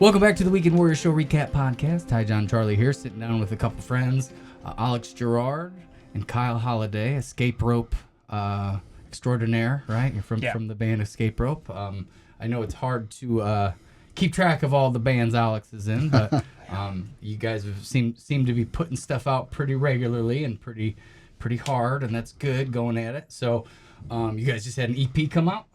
Welcome back to the Weekend Warrior Show Recap Podcast. TyJon Charlie here, sitting down with a couple friends, Alex Girard and Kyle Holliday, escape rope extraordinaire, right? You're from the band Escape Rope. I know it's hard to keep track of all the bands Alex is in, but you guys have seem to be putting stuff out pretty regularly and pretty hard, and that's good going at it. So you guys just had an EP come out?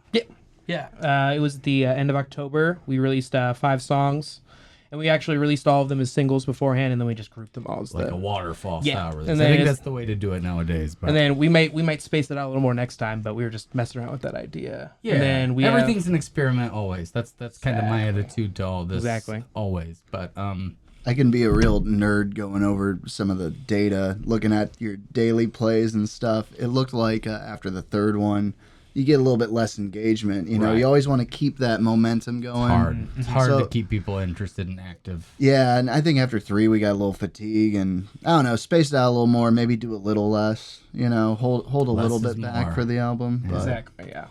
Yeah, it was the end of October. We released 5 songs, and we actually released all of them as singles beforehand, and then we just grouped them all as like a waterfall style release. And I think that's the way to do it nowadays. But. And then we might space it out a little more next time, but we were just messing around with that idea. Yeah, and then everything's an experiment always. That's kind of my attitude to all this. Exactly. Always, but I can be a real nerd going over some of the data, looking at your daily plays and stuff. It looked like after the third one, you get a little bit less engagement. You know, you always want to keep that momentum going. It's hard to keep people interested and active. Yeah, and I think after 3, we got a little fatigue, and I don't know, space it out a little more, maybe do a little less. You know, hold a little bit back for the album. Yeah. But, exactly. Yeah.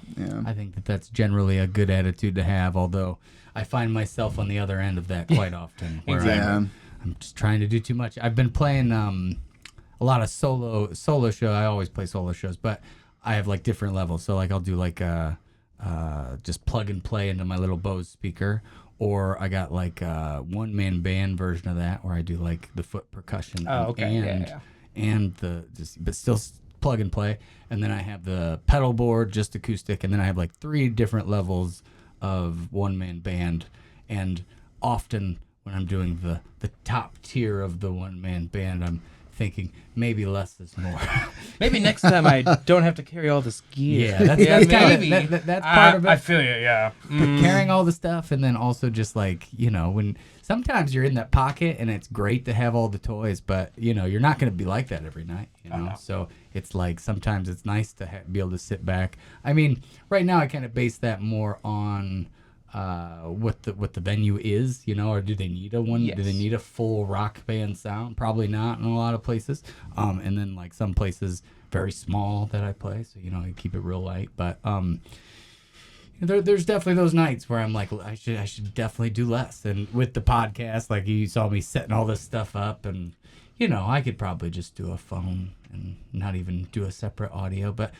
I think that's generally a good attitude to have. Although I find myself on the other end of that quite often, where I'm just trying to do too much. I've been playing a lot of solo show. I always play solo shows, but I have like different levels. So like I'll do like just plug and play into my little Bose speaker, or I got like a one-man band version of that where I do like the foot percussion and but still plug and play. And then I have the pedal board, just acoustic, and then I have like 3 different levels of one-man band. And often when I'm doing the top tier of the one-man band, I'm thinking maybe less is more. Maybe next time I don't have to carry all this gear. Yeah, that's part of it. I feel you, yeah. Carrying all the stuff, and then also just like, you know, when sometimes you're in that pocket and it's great to have all the toys, but, you know, you're not going to be like that every night, you know? So it's like sometimes it's nice to be able to sit back. I mean, right now I kind of base that more on what the venue is, you know, or do they need do they need a full rock band sound? Probably not in a lot of places. And then like some places very small that I play, so you know, I keep it real light. But there's definitely those nights where I'm like, I should definitely do less. And with the podcast, like you saw me setting all this stuff up, and you know, I could probably just do a phone and not even do a separate audio, but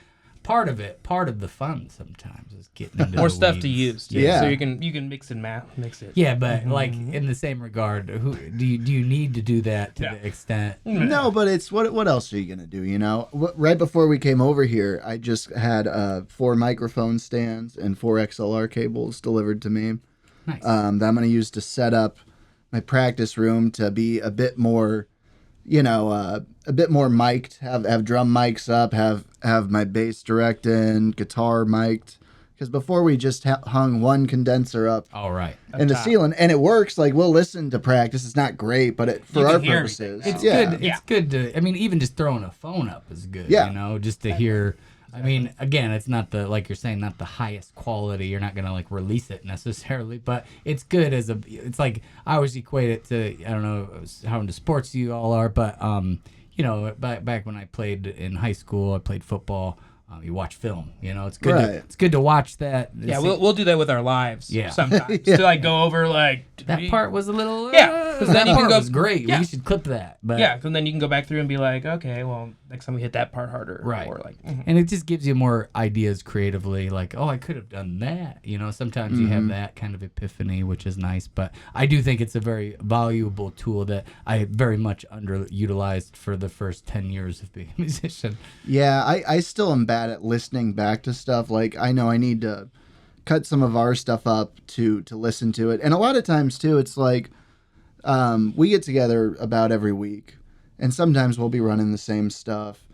part of the fun sometimes is getting into more the stuff weeds. to use too. Yeah. So you can mix it. Yeah, but like in the same regard, do you need to do that to the extent? No, but it's what else are you gonna do? You know, right before we came over here, I just had 4 microphone stands and 4 XLR cables delivered to me. Nice. That I'm gonna use to set up my practice room to be a bit more, you know, a bit more mic'd. Have drum mics up. Have my bass direct in, guitar mic'd. Because before we just hung one condenser up in the ceiling, and it works. Like we'll listen to practice. It's not great, but for our purposes, it's good. It's good to. I mean, even just throwing a phone up is good. Yeah. You know, just to hear. I mean, again, it's not like you're saying, not the highest quality. You're not gonna like release it necessarily, but it's good as it's like I always equate it to, I don't know how into sports you all are, but you know, back when I played in high school, I played football. You watch film, you know, it's good. It's good to watch that. Yeah, we'll do that with our lives. Yeah. Sometimes to like go over like that part was a little. Because that part was great. Yeah. We should clip that. But because then you can go back through and be like, okay, well, next time we hit that part harder. Right. Or like, and it just gives you more ideas creatively. Like, oh, I could have done that. You know, sometimes you have that kind of epiphany, which is nice. But I do think it's a very valuable tool that I very much underutilized for the first 10 years of being a musician. Yeah, I still am bad at listening back to stuff. Like I know I need to cut some of our stuff up to listen to it, and a lot of times too, it's like we get together about every week, and sometimes we'll be running the same stuff.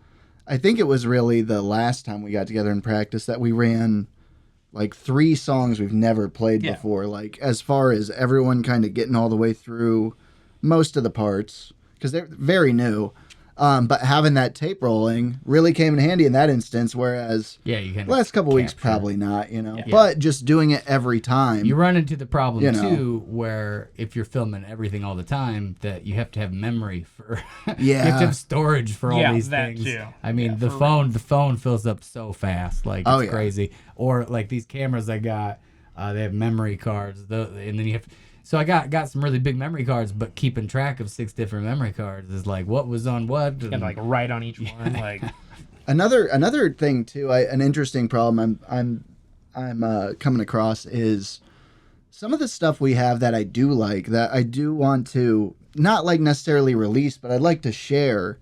I think it was really the last time we got together in practice that we ran like 3 songs we've never played before. Like as far as everyone kind of getting all the way through most of the parts, because they're very new. But having that tape rolling really came in handy in that instance, whereas you last couple weeks probably not, you know. Yeah. But just doing it every time. You run into the problem too, where if you're filming everything all the time, that you have to have memory for. You have to have storage for all these things. Too. I mean, the phone fills up so fast, like it's crazy. Or like these cameras I got, they have memory cards, and then you have. So I got some really big memory cards, but keeping track of 6 different memory cards is like what was on what. You gotta like write on each one. Like Another thing too, an interesting problem I'm coming across is some of the stuff we have that I do like, that I do want to not like necessarily release, but I'd like to share.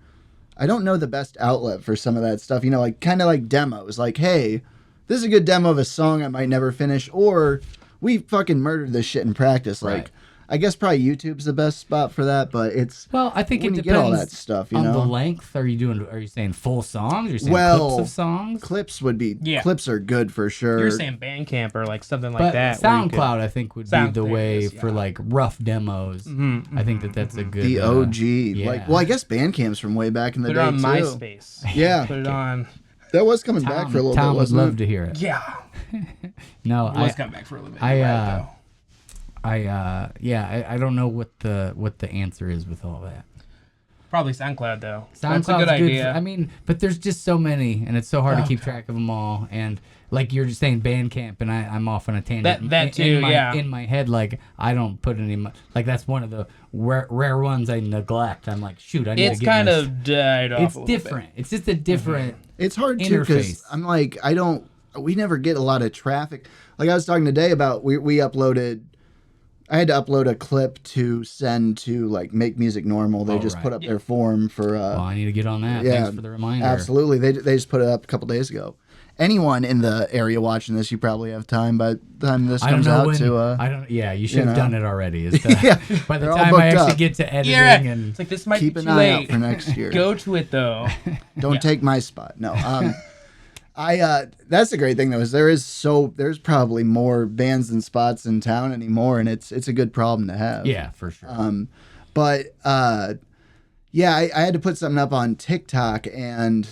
I don't know the best outlet for some of that stuff, like kind of like demos. Like, hey, this is a good demo of a song I might never finish, or we fucking murdered this shit in practice. Right. Like, I guess probably YouTube's the best spot for that, but it's I think when it you depends get all that stuff, on the length. Are you saying full songs? Are you saying clips of songs? Clips are good for sure. you're saying Bandcamp or like something like But that. SoundCloud, I think, would be the way things, for like rough demos. I think that's a good. The OG, yeah. I guess Bandcamp's from way back in the Put day it on too. MySpace. Yeah, Put it on. that was coming back for a little Tom bit. would Wasn't love it? to hear it. Yeah. No, It was coming back for a little bit. I, You're right, though. I don't know what the answer is with all that. Probably SoundCloud though. SoundCloud's That's a good idea. But there's just so many, and it's so hard to keep track of them all. And like you're just saying Bandcamp, and I'm off on a tangent. That too, In my head, like I don't put any. Like that's one of the rare ones I neglect. I'm like, shoot, I need It's to get kind this. of died off. It's a little different. It's just a different. It's hard too because interface. I'm like we never get a lot of traffic. Like I was talking today about we uploaded. I had to upload a clip to send to like Make Music Normal. They just put up their form for. Well, I need to get on that. Yeah, Thanks for the reminder. Absolutely, they just put it up a couple days ago. Anyone in the area watching this, you probably have time by the time this comes out to. I don't. Yeah, you should have done it already. By the they're all time I booked actually up. get to editing Yeah, and it's like this might keep be an too eye late. out for next year. Go to it though. Don't take my spot. No. That's the great thing though, is there's probably more bands and spots in town anymore, and it's a good problem to have. yeah, for sure. I had to put something up on TikTok, and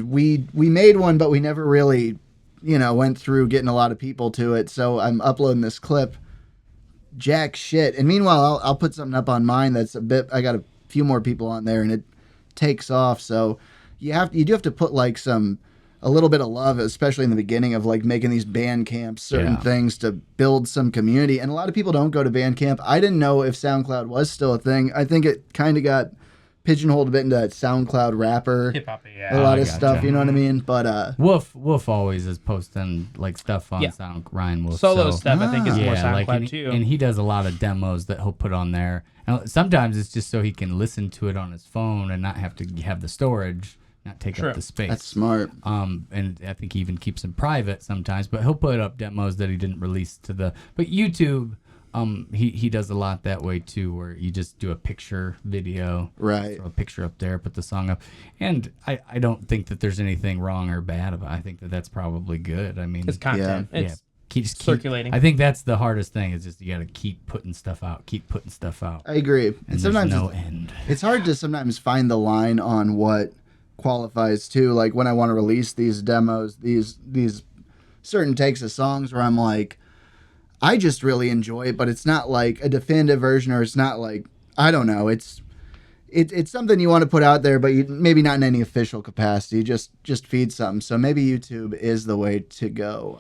we made one, but we never really, went through getting a lot of people to it. So I'm uploading this clip, jack shit, and meanwhile I'll put something up on mine that's I got a few more people on there, and it takes off. So you do have to put like a little bit of love, especially in the beginning of like making these band camps, certain things to build some community. And a lot of people don't go to Bandcamp. I didn't know if SoundCloud was still a thing. I think it kind of got pigeonholed a bit into that SoundCloud rapper, Hip hop, a lot of stuff. You know what I mean? But Wolf always is posting like stuff on Ryan Wolf Solo stuff. I think is more SoundCloud and, too. and he does a lot of demos that he'll put on there. And sometimes it's just so he can listen to it on his phone and not have to have the storage. Not take up the space. That's smart. And I think he even keeps them private sometimes, but he'll put up demos that he didn't release to the. But YouTube, he does a lot that way too, where you just do a picture video, right? Throw a picture up there, put the song up, and I don't think that there's anything wrong or bad about it. I think that that's probably good. I mean, it's content. It's keep circulating. I think that's the hardest thing. Is just you got to keep putting stuff out. I agree. And sometimes there's no end. It's hard to sometimes find the line on what qualifies too. Like when I want to release these demos, these certain takes of songs where I'm like, I just really enjoy it, but it's not like a definitive version, or it's not like, I don't know, it's something you want to put out there, but maybe not in any official capacity, just feed something. So maybe YouTube is the way to go.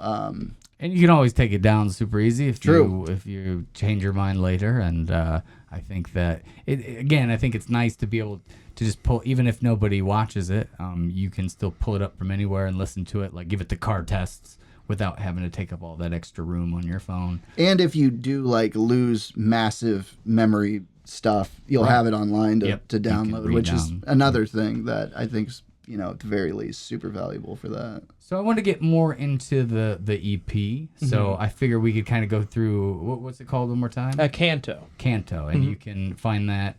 And you can always take it down super easy if True. you change your mind later. And I think that I think it's nice to be able to just pull, even if nobody watches it, you can still pull it up from anywhere and listen to it, like give it the car tests without having to take up all that extra room on your phone. And if you do like lose massive memory stuff, you'll have it online to download, which is another thing that I think is, at the very least, super valuable for that. So I want to get more into the EP. So I figure we could kind of go through, what's it called one more time? Kanto. Kanto. And you can find that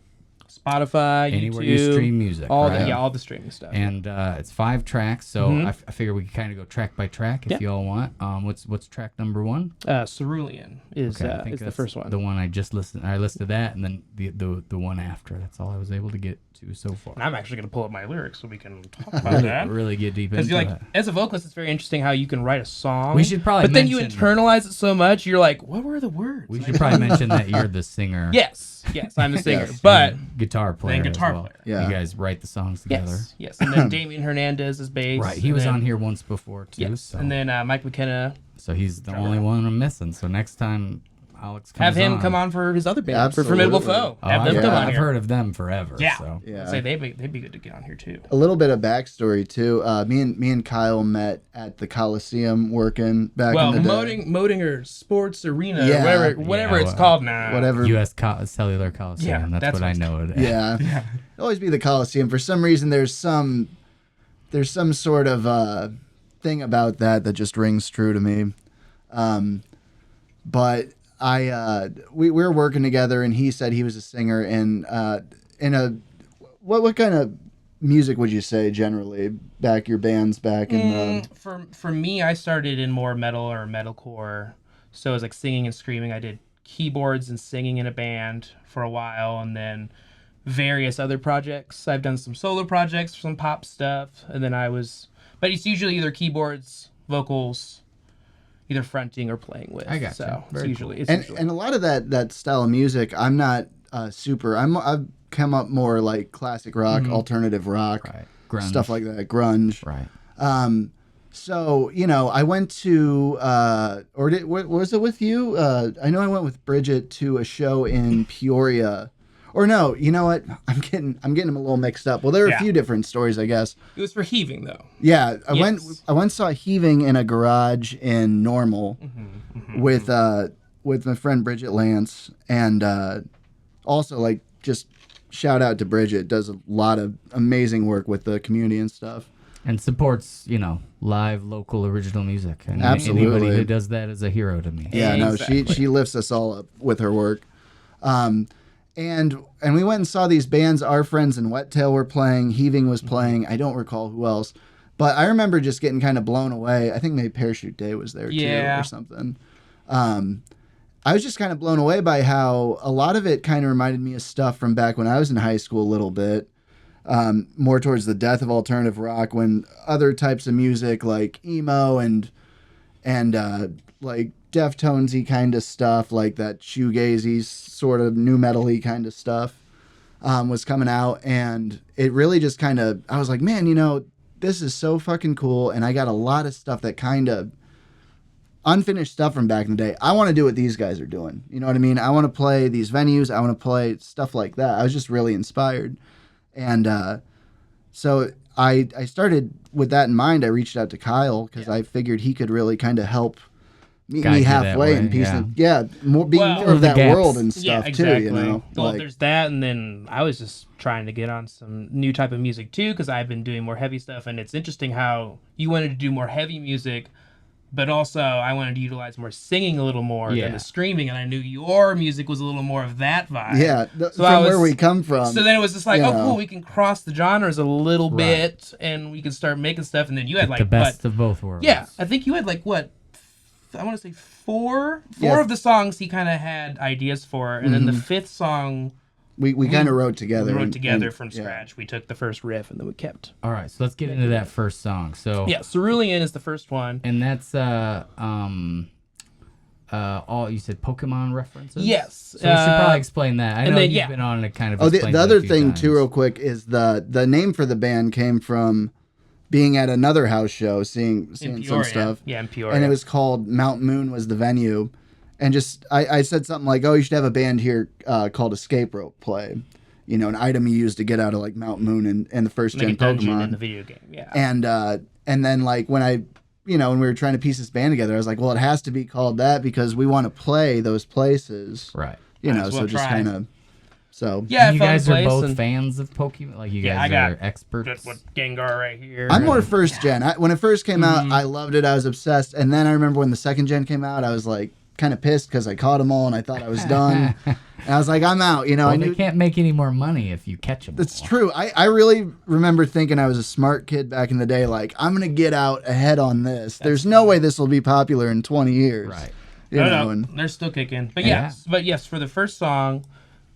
Spotify, anywhere YouTube, you stream music. all right? all the streaming stuff. And it's 5 tracks, so I figure we can kind of go track by track if you all want. What's track number 1? Cerulean is I think the first one. The one I just listened. I listed that, and then the one after. That's all I was able to get to so far. And I'm actually going to pull up my lyrics so we can talk about that. Really get deep into Because it. as a vocalist, it's very interesting how you can write a song. We should probably but then you mention- internalize it so much, you're like, what were the words? We should probably mention that you're the singer. Yes, I'm the singer, Yes. but and guitar player. and guitar as well. player. Yeah. You guys write the songs together. yes, and then Damien Hernandez is bass. Right. He and was then- on here once before too. Yes, So. and then Mike McKenna. So he's the only one I'm missing. So next time Alex comes Have him on. come on for his other band, for Absolutely. Formidable Foe. Oh, Have them come on I've here. heard of them forever. Yeah. So. Yeah. I'd say they'd be good to get on here too. A little bit of backstory too. Me and Kyle met at the Coliseum working back in the day. Motinger Sports Arena, Yeah. whatever Yeah, it's called now. Whatever. U.S. Cellular Coliseum. Yeah, that's that's what I what's know it. Yeah. It'll always be the Coliseum. For some reason, there's some sort of thing about that just rings true to me. But we were working together, and he said he was a singer in a what kind of music would you say generally your bands back in For me, I started in more metal or metalcore, so it was like singing and screaming. I did keyboards and singing in a band for a while, and then various other projects. I've done some solo projects, some pop stuff, and then but it's usually either keyboards, vocals, either fronting or playing with. I got so you. Very cool. and a lot of that style of music, I'm not super. I've come up more like classic rock, alternative rock, Right. Grunge. stuff like that, grunge. Right. So I went to what was it with you? I know I went with Bridget to a show in Peoria. Or no, you know what? I'm getting them a little mixed up. Well, there are a few different stories, I guess. It was for Heaving, though. Yeah, I went saw Heaving in a garage in Normal with my friend Bridget Lance, and also like just shout out to Bridget, does a lot of amazing work with the community and stuff. And supports, live, local, original music. And Absolutely. Anybody who does that is a hero to me. Yeah, Exactly. no, she lifts us all up with her work. And we went and saw these bands. Our friends in Wet Tail were playing. Heaving was playing. I don't recall who else. But I remember just getting kind of blown away. I think maybe Parachute Day was there too or something. I was just kind of blown away by how a lot of it kind of reminded me of stuff from back when I was in high school a little bit. More towards the death of alternative rock, when other types of music like emo and like Deftones-y kind of stuff, like that shoegazy sort of new metal-y kind of stuff was coming out, and it really just kind of, I was like, man, this is so fucking cool, and I got a lot of stuff that kind of unfinished stuff from back in the day. I want to do what these guys are doing. You know what I mean? I want to play these venues. I want to play stuff like that. I was just really inspired. And so I started with that in mind. I reached out to Kyle because I figured he could really kind of help meet Guide me you that halfway way, and piece yeah. more Fill of the that gaps. world and stuff exactly. too, Well, like, there's that, and then I was just trying to get on some new type of music too, because I've been doing more heavy stuff, and it's interesting how you wanted to do more heavy music, but also I wanted to utilize more singing a little more than the screaming, and I knew your music was a little more of that vibe. yeah, from where we come from. So then it was just like, you oh, know. cool, we can cross the genres a little bit, and we can start making stuff, and then you had like the best of both worlds. Yeah, I think you had like what? I want to say four Yeah. of the songs he kind of had ideas for, and then the fifth song we kind of wrote together. we wrote and- together and- from yeah. scratch. We took the first riff and then we kept. All right, so let's get into that first song. So Yeah, Cerulean is the first one. and that's all you said Pokemon references. Yes. So we should probably explain that. I and know then, you've yeah. been on it kind of. Oh, the explained it a other few thing times. too, real quick, is the name for the band came from being at another house show, seeing In some Peoria. stuff. Yeah, in Peoria. And it was called Mount Moon was the venue, and just I said something like, oh, you should have a band here called Escape Rope play, an item you use to get out of like Mount Moon and the first like gen a dungeon Pokemon. in the video game. Yeah. And then like when when we were trying to piece this band together, I was like, well, it has to be called that because we want to play those places, Right. Might as well so just try. kind of so. yeah, You I found guys a are place both and fans of Pokemon. Like you Yeah, guys I got are experts. just with Gengar right here. I'm more first gen. When it first came out, Mm-hmm. I loved it. I was obsessed. And then I remember when the second gen came out, I was like kind of pissed because I caught them all and I thought I was done. And I was like, I'm out. Well, I they knew can't make any more money if you catch them. it's true. I really remember thinking I was a smart kid back in the day. Like, I'm going to get out ahead on this. There's no way this will be popular in 20 years. Right. And They're still kicking. But Yeah. yes, for the first song,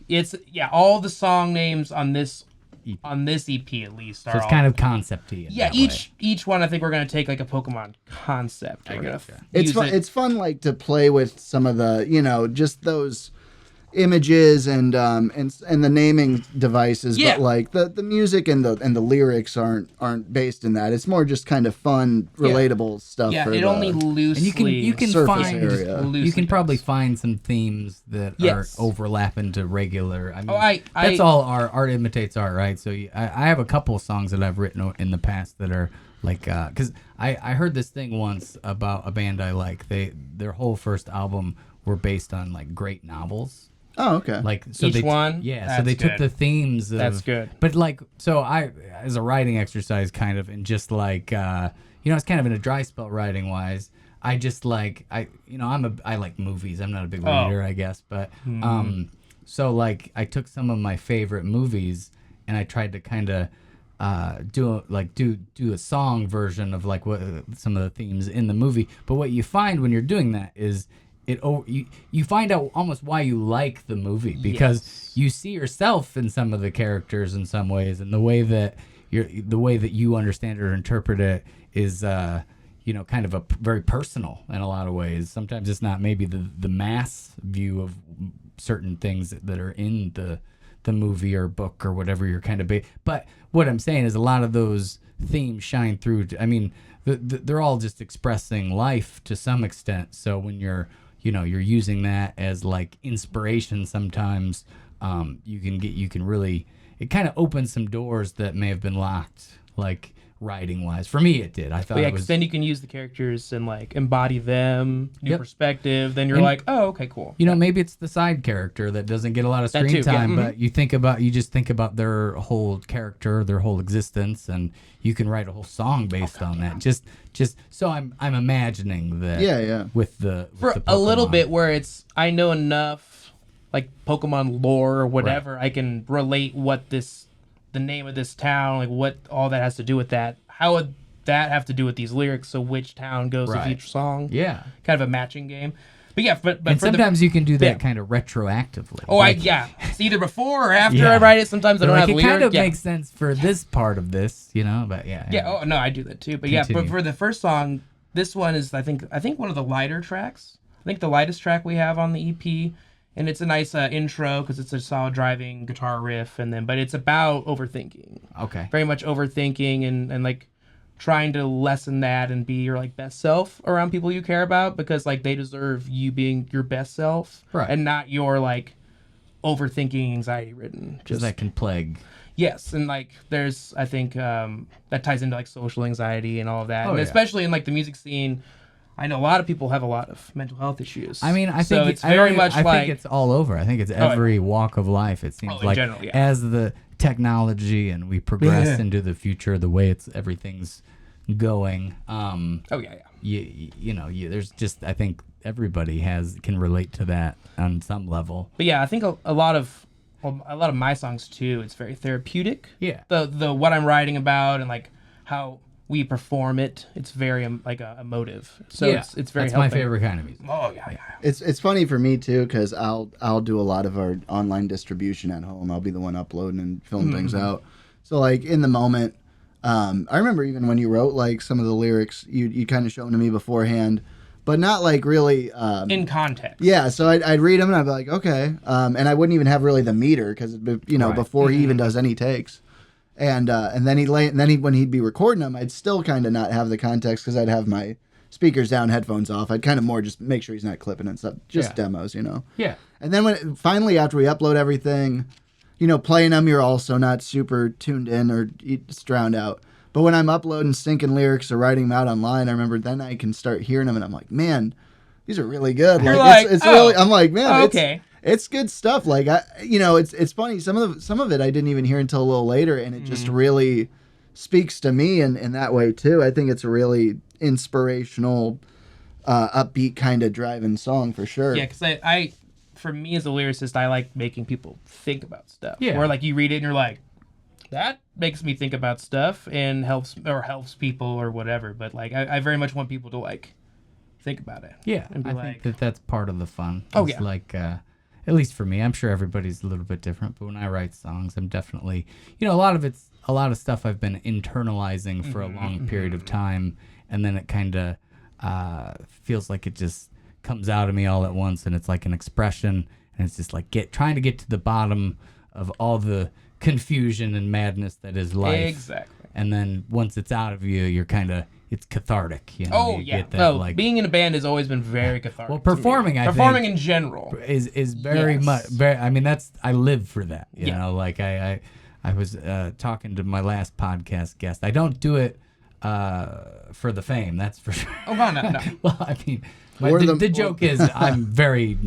it's all the song names on this EP at least are So it's all, kind of concept-y. in yeah. that way. Each one I think we're gonna take like a Pokemon concept. We're gonna gotcha. it's fun. It's fun, like to play with some of the, just those. images and the naming devices, Yeah. but like the music and the lyrics aren't based in that. It's more just kind of fun, relatable stuff. Yeah, for it the, only loosely. And you can surface find area. you can probably does. find some themes that Yes. are overlapping to regular. I mean, I that's all art imitates art, right? So I have a couple of songs that I've written in the past that are like, because I heard this thing once about a band I like. Their whole first album were based on like great novels. Oh, okay. Like so Each they one? yeah, so That's they took good. the themes of, That's good. But like so I as a writing exercise kind of, and just like it's kind of in a dry spell writing wise. I just like I like movies. I'm not a big reader, I guess, but so like I took some of my favorite movies and I tried to kind of do a song version of like what some of the themes in the movie. But what you find when you're doing that is you find out almost why you like the movie, because you see yourself in some of the characters in some ways, and the way that you understand it or interpret it is kind of very personal in a lot of ways. Sometimes it's not maybe the mass view of certain things that are in the movie or book or whatever you're kind of but what I'm saying is a lot of those themes shine through. I mean, they're all just expressing life to some extent. So when you're using that as like inspiration, sometimes you can really, it kind of opens some doors that may have been locked, like writing wise. For me, it did. I thought But yeah, it because was. then you can use the characters and like embody them, new Yep. perspective. Then you're And- like, oh, okay, cool. Maybe it's the side character that doesn't get a lot of That screen too, yeah. time, but you just think about their whole character, their whole existence, and you can write a whole song based on that. Just so I'm imagining that. Yeah. With the For the a little Pokemon. bit where it's I know enough like Pokemon lore or whatever, I can relate the name of this town, like what all that has to do with that. How would that have to do with these lyrics? So which town goes with Right. each song? Yeah. Kind of a matching game. But yeah, but And for the sometimes you can do that yeah. kind of retroactively. Oh, Like, it's either before or after Yeah. I write it. Sometimes I so don't like have it lyrics. kind of yeah. makes sense for this part of this, but yeah. Yeah. Oh no, I do that too. But yeah, Continue. but for the first song, this one is I think one of the lighter tracks. I think the lightest track we have on the EP, and it's a nice intro because it's a solid driving guitar riff, but it's about overthinking. Okay. Very much overthinking and like trying to lessen that and be your like best self around people you care about, because like they deserve you being your best self, Right. and not your like overthinking, anxiety ridden. Because that can plague. Yes, and like there's I think that ties into like social anxiety and all of that, and yeah. especially in like the music scene, I know a lot of people have a lot of mental health issues. I mean, I so think it's very much I like think it's all over. I think it's every walk of life. It seems in like general, yeah. as the technology and we progress Yeah. into the future, the way everything's going. There's just, I think everybody can relate to that on some level. But yeah, I think a lot of my songs too, it's very therapeutic. Yeah. The what I'm writing about and like how we perform it, it's very like emotive. So yeah, it's very that's helping. my favorite kind of music. Oh yeah. It's funny for me too, because I'll do a lot of our online distribution at home. I'll be the one uploading and filling things out. So like in the moment, I remember even when you wrote like some of the lyrics, you kind of show them to me beforehand, but not like really In context. Yeah, so I'd read them and I'd be like, okay, and I wouldn't even have really the meter because Right. before he even does any takes, and then when he'd be recording them, I'd still kind of not have the context because I'd have my speakers down, headphones off. I'd kind of more just make sure he's not clipping and stuff, just Yeah. demos, Yeah. And then finally after we upload everything, playing them, you're also not super tuned in or it's drowned out. But when I'm uploading, syncing lyrics or writing them out online, I remember then I can start hearing them and I'm like, man, these are really good. You're Like, like, it's oh, really, I'm like, man, okay. it's good stuff. Like it's funny. Some of it I didn't even hear until a little later, and it just really speaks to me in that way too. I think it's a really inspirational, upbeat kind of driving song for sure. Yeah, because I for me as a lyricist, I like making people think about stuff. Yeah. Where like you read it and you're like, that makes me think about stuff and helps people or whatever. But like I very much want people to like think about it. Yeah, And be I like, think that's part of the fun. Oh, It's yeah. like, at least for me, I'm sure everybody's a little bit different, but when I write songs, I'm definitely, a lot of stuff I've been internalizing for a long period of time, and then it kind of feels like it just comes out of me all at once, and it's like an expression, and it's just like trying to get to the bottom of all the confusion and madness that is life. Exactly. And then once it's out of you, you're kind of, it's cathartic. You know? Oh, You yeah. get that, No, like, being in a band has always been very cathartic. well, performing, I performing think, in general is very Yes. much, very, I mean, I live for that. You Yeah. know, like I was talking to my last podcast guest. I don't do it for the fame, that's for sure. Oh, no. Well, I mean, Or the joke is I'm very.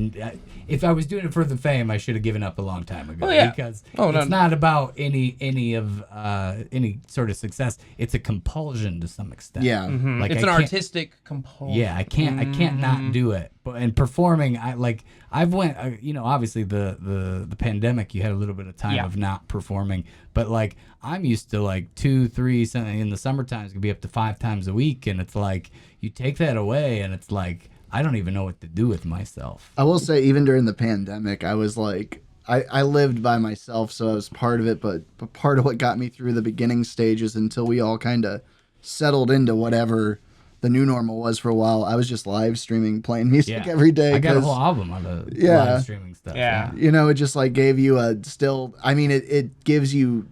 If I was doing it for the fame, I should have given up a long time ago. Oh, yeah. Because Oh, no, it's not about any sort of success. It's a compulsion to some extent. Yeah. Like It's I an can't- artistic compulsion. Yeah, I can't not do it. But and performing, I've went. Obviously the pandemic, you had a little bit of time Yeah. of not performing. But like I'm used to like 2, 3, in the summertime it could be up to 5 times a week, and it's like you take that away, and it's like I don't even know what to do with myself. I will say, even during the pandemic, I was like, I lived by myself, so I was part of it, but part of what got me through the beginning stages until we all kind of settled into whatever the new normal was for a while, I was just live streaming, playing music every day. I got a 'cause, whole album of the Yeah. live streaming stuff. Yeah. you know, it just like gave you it gives you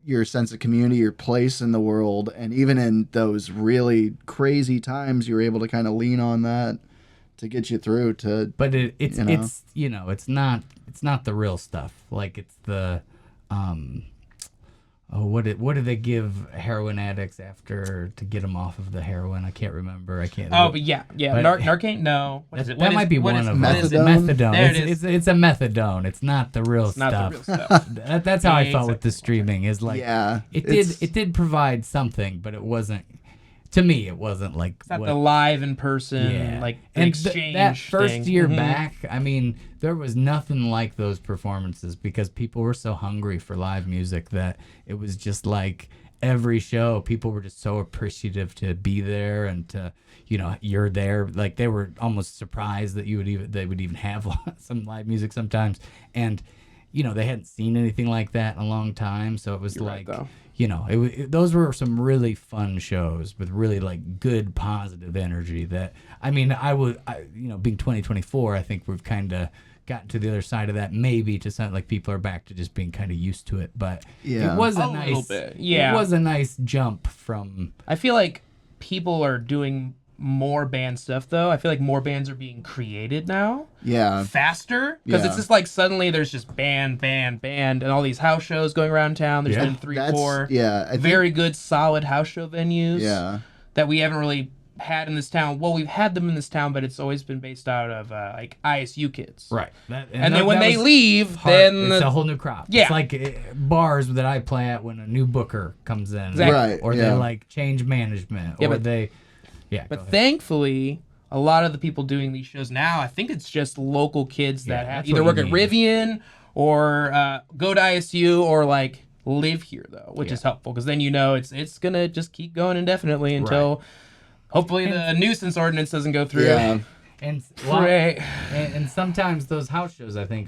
your sense of community, your place in the world, and even in those really crazy times, you're able to kind of lean on that to get you through to. But it's you know? it's not the real stuff. Like it's the what do they give heroin addicts after to get them off of the heroin? I can't remember. I can't. Oh, but yeah. But- Narcan? No. What is it? That might be one of them. Methadone. There it is. It's a methadone. It's not the real It's not stuff. the real stuff. That's how I felt with the streaming. Is like Yeah, it did provide something, but it wasn't. To me, it wasn't like It's not the live in person, yeah. like and exchange that first thing. year Mhm. back, I mean, there was nothing like those performances because people were so hungry for live music that it was just like every show, people were just so appreciative to be there and to, you're there. Like they were almost surprised that they would even have some live music sometimes. And, they hadn't seen anything like that in a long time. So it was You're like, right, though. those were some really fun shows with really like good positive energy that, being 2024, I think we've kind of gotten to the other side of that, maybe to some, like people are back to just being kind of used to it, but Yeah. it was A little bit, yeah. It was a nice jump from, I feel like people are doing more band stuff, though. I feel like more bands are being created now. yeah. Faster, because Yeah. it's just like suddenly there's just band, and all these house shows going around town. There's Yeah. been 3, That's 4 yeah. I think, very good, solid house show venues. yeah. That we haven't really had in this town. Well, we've had them in this town, but it's always been based out of like ISU kids. right. And then when they leave, then it's a whole new crop. Yeah. It's like bars that I play at when a new booker comes in. Exactly. Right, Or yeah. they like change management. Yeah, or but- they, yeah. But go ahead. thankfully, a lot of the people doing these shows now, I think it's just local kids Yeah, that have that's either what work you at Rivian or go to ISU or like live here though, which is helpful because then it's gonna just keep going indefinitely until hopefully the nuisance ordinance doesn't go through. Yeah. And Right. and sometimes those house shows I think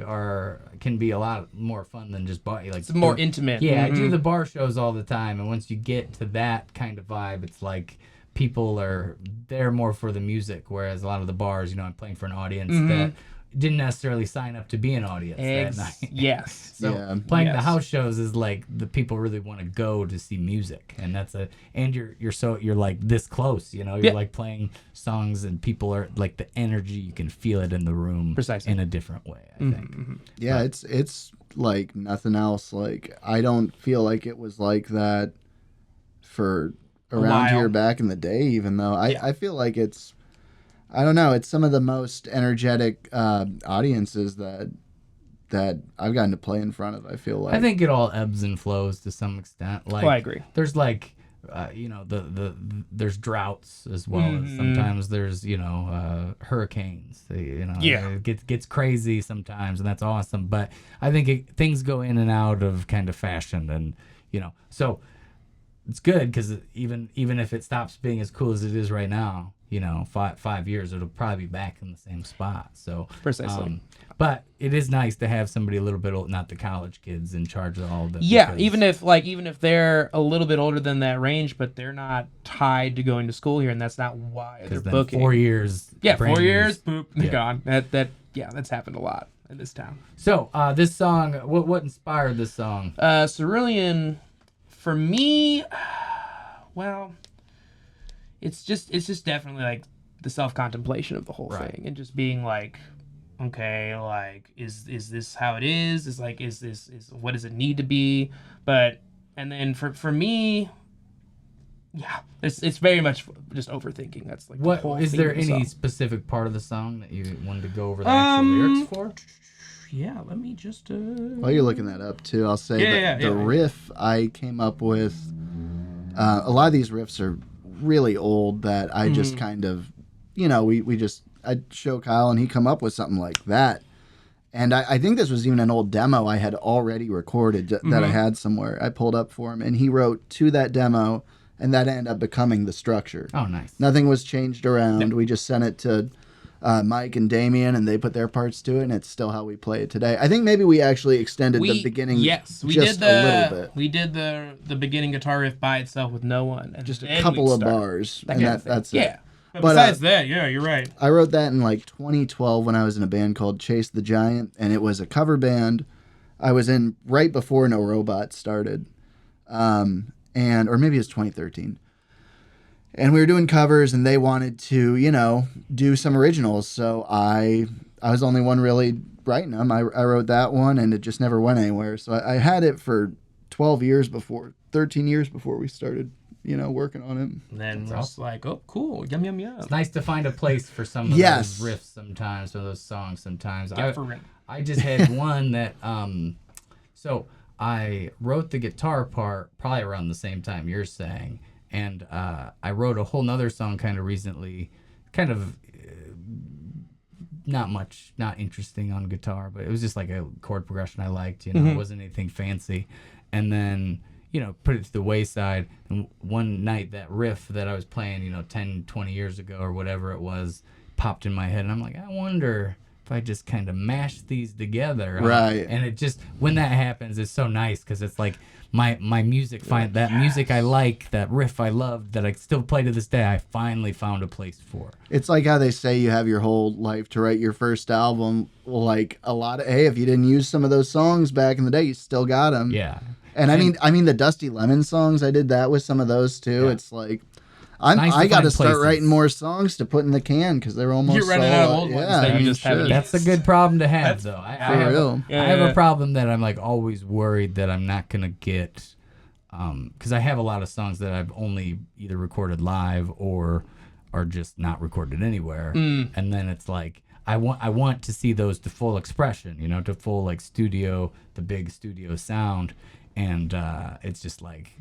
can be a lot more fun than just bar. Like It's more intimate. Yeah, I Mhm. do the bar shows all the time, and once you get to that kind of vibe, it's like people are there more for the music, whereas a lot of the bars, I'm playing for an audience that didn't necessarily sign up to be an audience that night. Yes. So Yeah. playing the Yes. house shows is like the people really want to go to see music, and you're like this close, you're Yeah. like playing songs, and people are like the energy, you can feel it in the room Precisely. in a different way. I think. Yeah, it's like nothing else. Like I don't feel like it was like that for around while. here back in the day. Even though I feel like I don't know. It's some of the most energetic audiences that I've gotten to play in front of. I feel like I think it all ebbs and flows to some extent. Like I agree. There's like. There's droughts as well as sometimes there's hurricanes. Yeah. It gets crazy sometimes, and that's awesome. But I think things go in and out of kind of fashion, and so it's good because even if it stops being as cool as it is right now, 5 years it'll probably be back in the same spot. So Precisely. but it is nice to have somebody a little bit old, not the college kids in charge of all of them. Yeah, because- even if they're a little bit older than that range, but they're not tied to going to school here, and that's not why they're then booking. 4 years. Yeah, brand 4 new years, boop, they're Yeah. gone. That's happened a lot. in this town. So this song, what inspired this song? Cerulean, for me, well, it's just definitely like the self-contemplation of the whole thing, and just being like, okay, like is this how it is? Is what does it need to be? But and then for me, yeah, it's very much just overthinking. That's like What the whole is theme there of the any song. specific part of the song that you wanted to go over the actual lyrics for? Yeah, let me just. While you're looking that up too, I'll say that the riff I came up with. A lot of these riffs are really old that I just kind of, I'd show Kyle and he'd come up with something like that. And I think this was even an old demo I had already recorded that I had somewhere. I pulled up for him, and he wrote to that demo, and that ended up becoming the structure. Oh, nice. Nothing was changed around. We just sent it to Mike and Damien, and they put their parts to it, and it's still how we play it today. I think maybe we actually extended the beginning just a little bit. We did the beginning guitar riff by itself with no one. And just a couple of bars, and that's it. Yeah. But besides that, yeah, you're right. I wrote that in like 2012 when I was in a band called Chase the Giant, and it was a cover band I was in right before No Robot started, or maybe it was 2013. And we were doing covers, and they wanted to, do some originals. So I was the only one really writing them. I wrote that one, and it just never went anywhere. So I had it for 13 years before we started, working on it. And then we're just like, oh, cool, yum, yum, yum. It's nice to find a place for some of those riffs sometimes, for those songs sometimes. I just had one that, so I wrote the guitar part probably around the same time you're saying. And I wrote a whole nother song kind of recently, kind of not interesting on guitar, but it was just like a chord progression I liked, It wasn't anything fancy. And then, put it to the wayside. And one night that riff that I was playing, 10, 20 years ago or whatever it was, popped in my head. And I'm like, I wonder if I just kind of mash these together. Right. And it just, when that happens, it's so nice because it's like, my music, that music I like, that riff I love, that I still play to this day, I finally found a place for. It's like how they say you have your whole life to write your first album. Well, like if you didn't use some of those songs back in the day, you still got them. Yeah. And I mean the Dusty Lemon songs, I did that with some of those too. Yeah. It's like, I got to start writing more songs to put in the can because they're almost. You're running out of old ones that you just haven't. That's a good problem to have, though. I have a problem that I'm like always worried that I'm not gonna get, because I have a lot of songs that I've only either recorded live or are just not recorded anywhere, and then it's like I want to see those to full expression, to full like the big studio sound, and it's just like.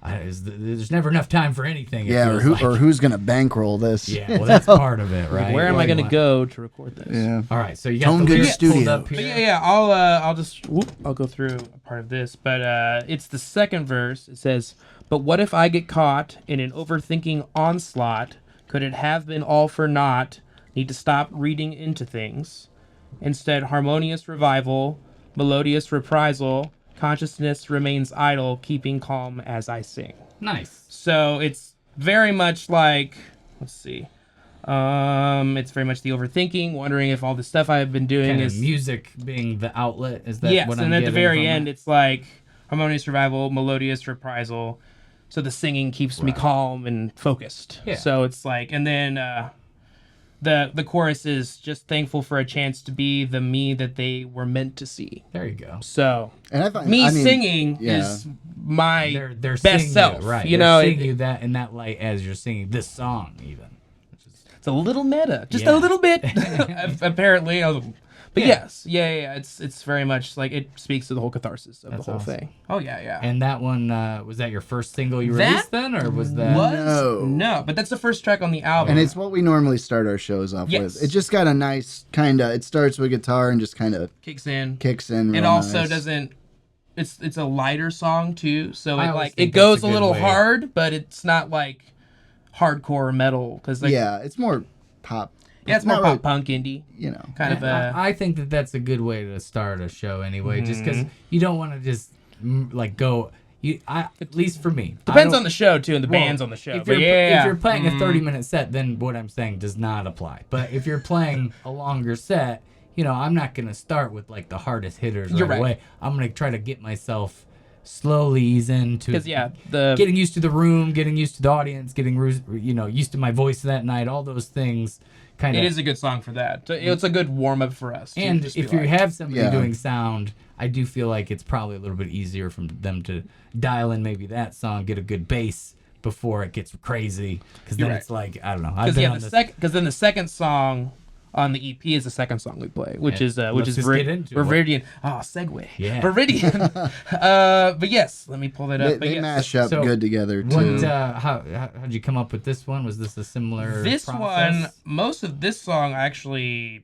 There's never enough time for anything. Yeah, or who's going to bankroll this? Yeah, well, that's part of it, right? Where am I going to go to record this? Yeah. All right, so you got the lyrics pulled up here. Yeah, I'll go through a part of this, but it's the second verse. It says, "But what if I get caught in an overthinking onslaught? Could it have been all for naught? Need to stop reading into things. Instead, harmonious revival, melodious reprisal." Consciousness remains idle, keeping calm as I sing. Nice. So it's very much like, let's see. It's very much the overthinking, wondering if all the stuff I've been doing kind is of music being the outlet. Is that what I'm and at the very end, that? it's like harmonious revival, melodious reprisal. So the singing keeps me calm and focused. Yeah. So it's like, and then the chorus is just thankful for a chance to be the me that they were meant to see. There you go. So and I find, singing is my they're best self. You, right. They're seeing you that in that light as you're singing this song even. It's a little meta, just a little bit. Apparently, but yes, it's very much like it speaks to the whole catharsis of the whole thing. Oh yeah. And that one was that your first single you released then, or was that? No, but that's the first track on the album. And it's what we normally start our shows off with. It just got a nice kind of. It starts with guitar and just kind of kicks in. It also doesn't. It's a lighter song too, so it goes a little hard, but it's not like hardcore metal because it's more pop. Yeah, it's more pop punk indie. Kind of. I think that's a good way to start a show anyway, just because you don't want to just like go. At least for me, depends on the show too, and the band's on the show. If you're playing a 30-minute set, then what I'm saying does not apply. But if you're playing a longer set, I'm not gonna start with like the hardest hitters You're right right. away. I'm gonna try to get myself slowly ease into Because getting used to the room, getting used to the audience, getting used to my voice that night. All those things kind of. it is a good song for that. It's a good warm up for us. And if you have somebody Yeah. doing sound, I do feel like it's probably a little bit easier for them to dial in maybe that song, get a good bass before it gets crazy. Because then You're it's like, I don't know. Because then the second song on the EP is the second song we play, which is let's just get into it. Viridian. Oh, segue. Yeah. Viridian. But yes, let me pull that up. They But yes. mash up So, good together too. What? How'd you come up with this one? Was this a similar? This process? one, most of this song I actually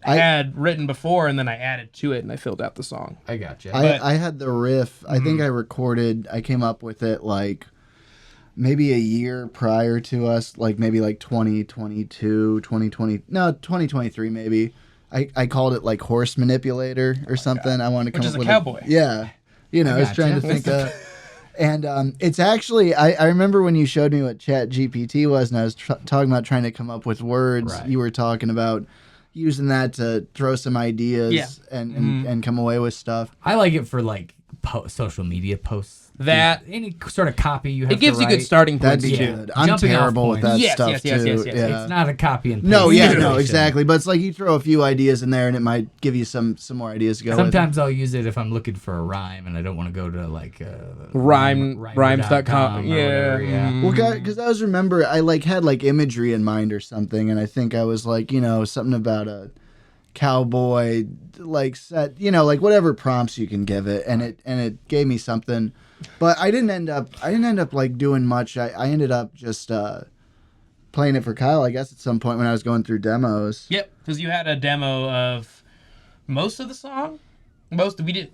I- had written before, and then I added to it, and I filled out the song. I got you. I had the riff. I think I came up with it like maybe a year prior to us, like maybe like 2022, 2023 maybe. I called it like horse manipulator or something. I wanted to come Which up is a with cowboy. Yeah. I was trying to think of. And it's actually, I remember when you showed me what Chat GPT was, and I was talking about trying to come up with words. Right. You were talking about using that to throw some ideas Yeah. and come away with stuff. I like it for like social media posts. That- any sort of copy you have. It gives to you good write. starting That'd points be too. good. I'm Jumping off terrible with points. that Yes, stuff yes, too. yes, yes, yes. Yeah. It's not a copy and paste. No, yeah, no, situation. exactly. But it's like you throw a few ideas in there, and it might give you some more ideas to go Sometimes I'll use it if I'm looking for a rhyme and I don't want to go to like Rhymes.com. or Yeah. whatever, yeah. with. Well, because I was remember I like had like imagery in mind or something, and I think I was like something about a cowboy like set like whatever prompts you can give it, and it gave me something. But I didn't end up like doing much. I ended up just playing it for Kyle, I guess, at some point when I was going through demos. Yep, because you had a demo of most of the song.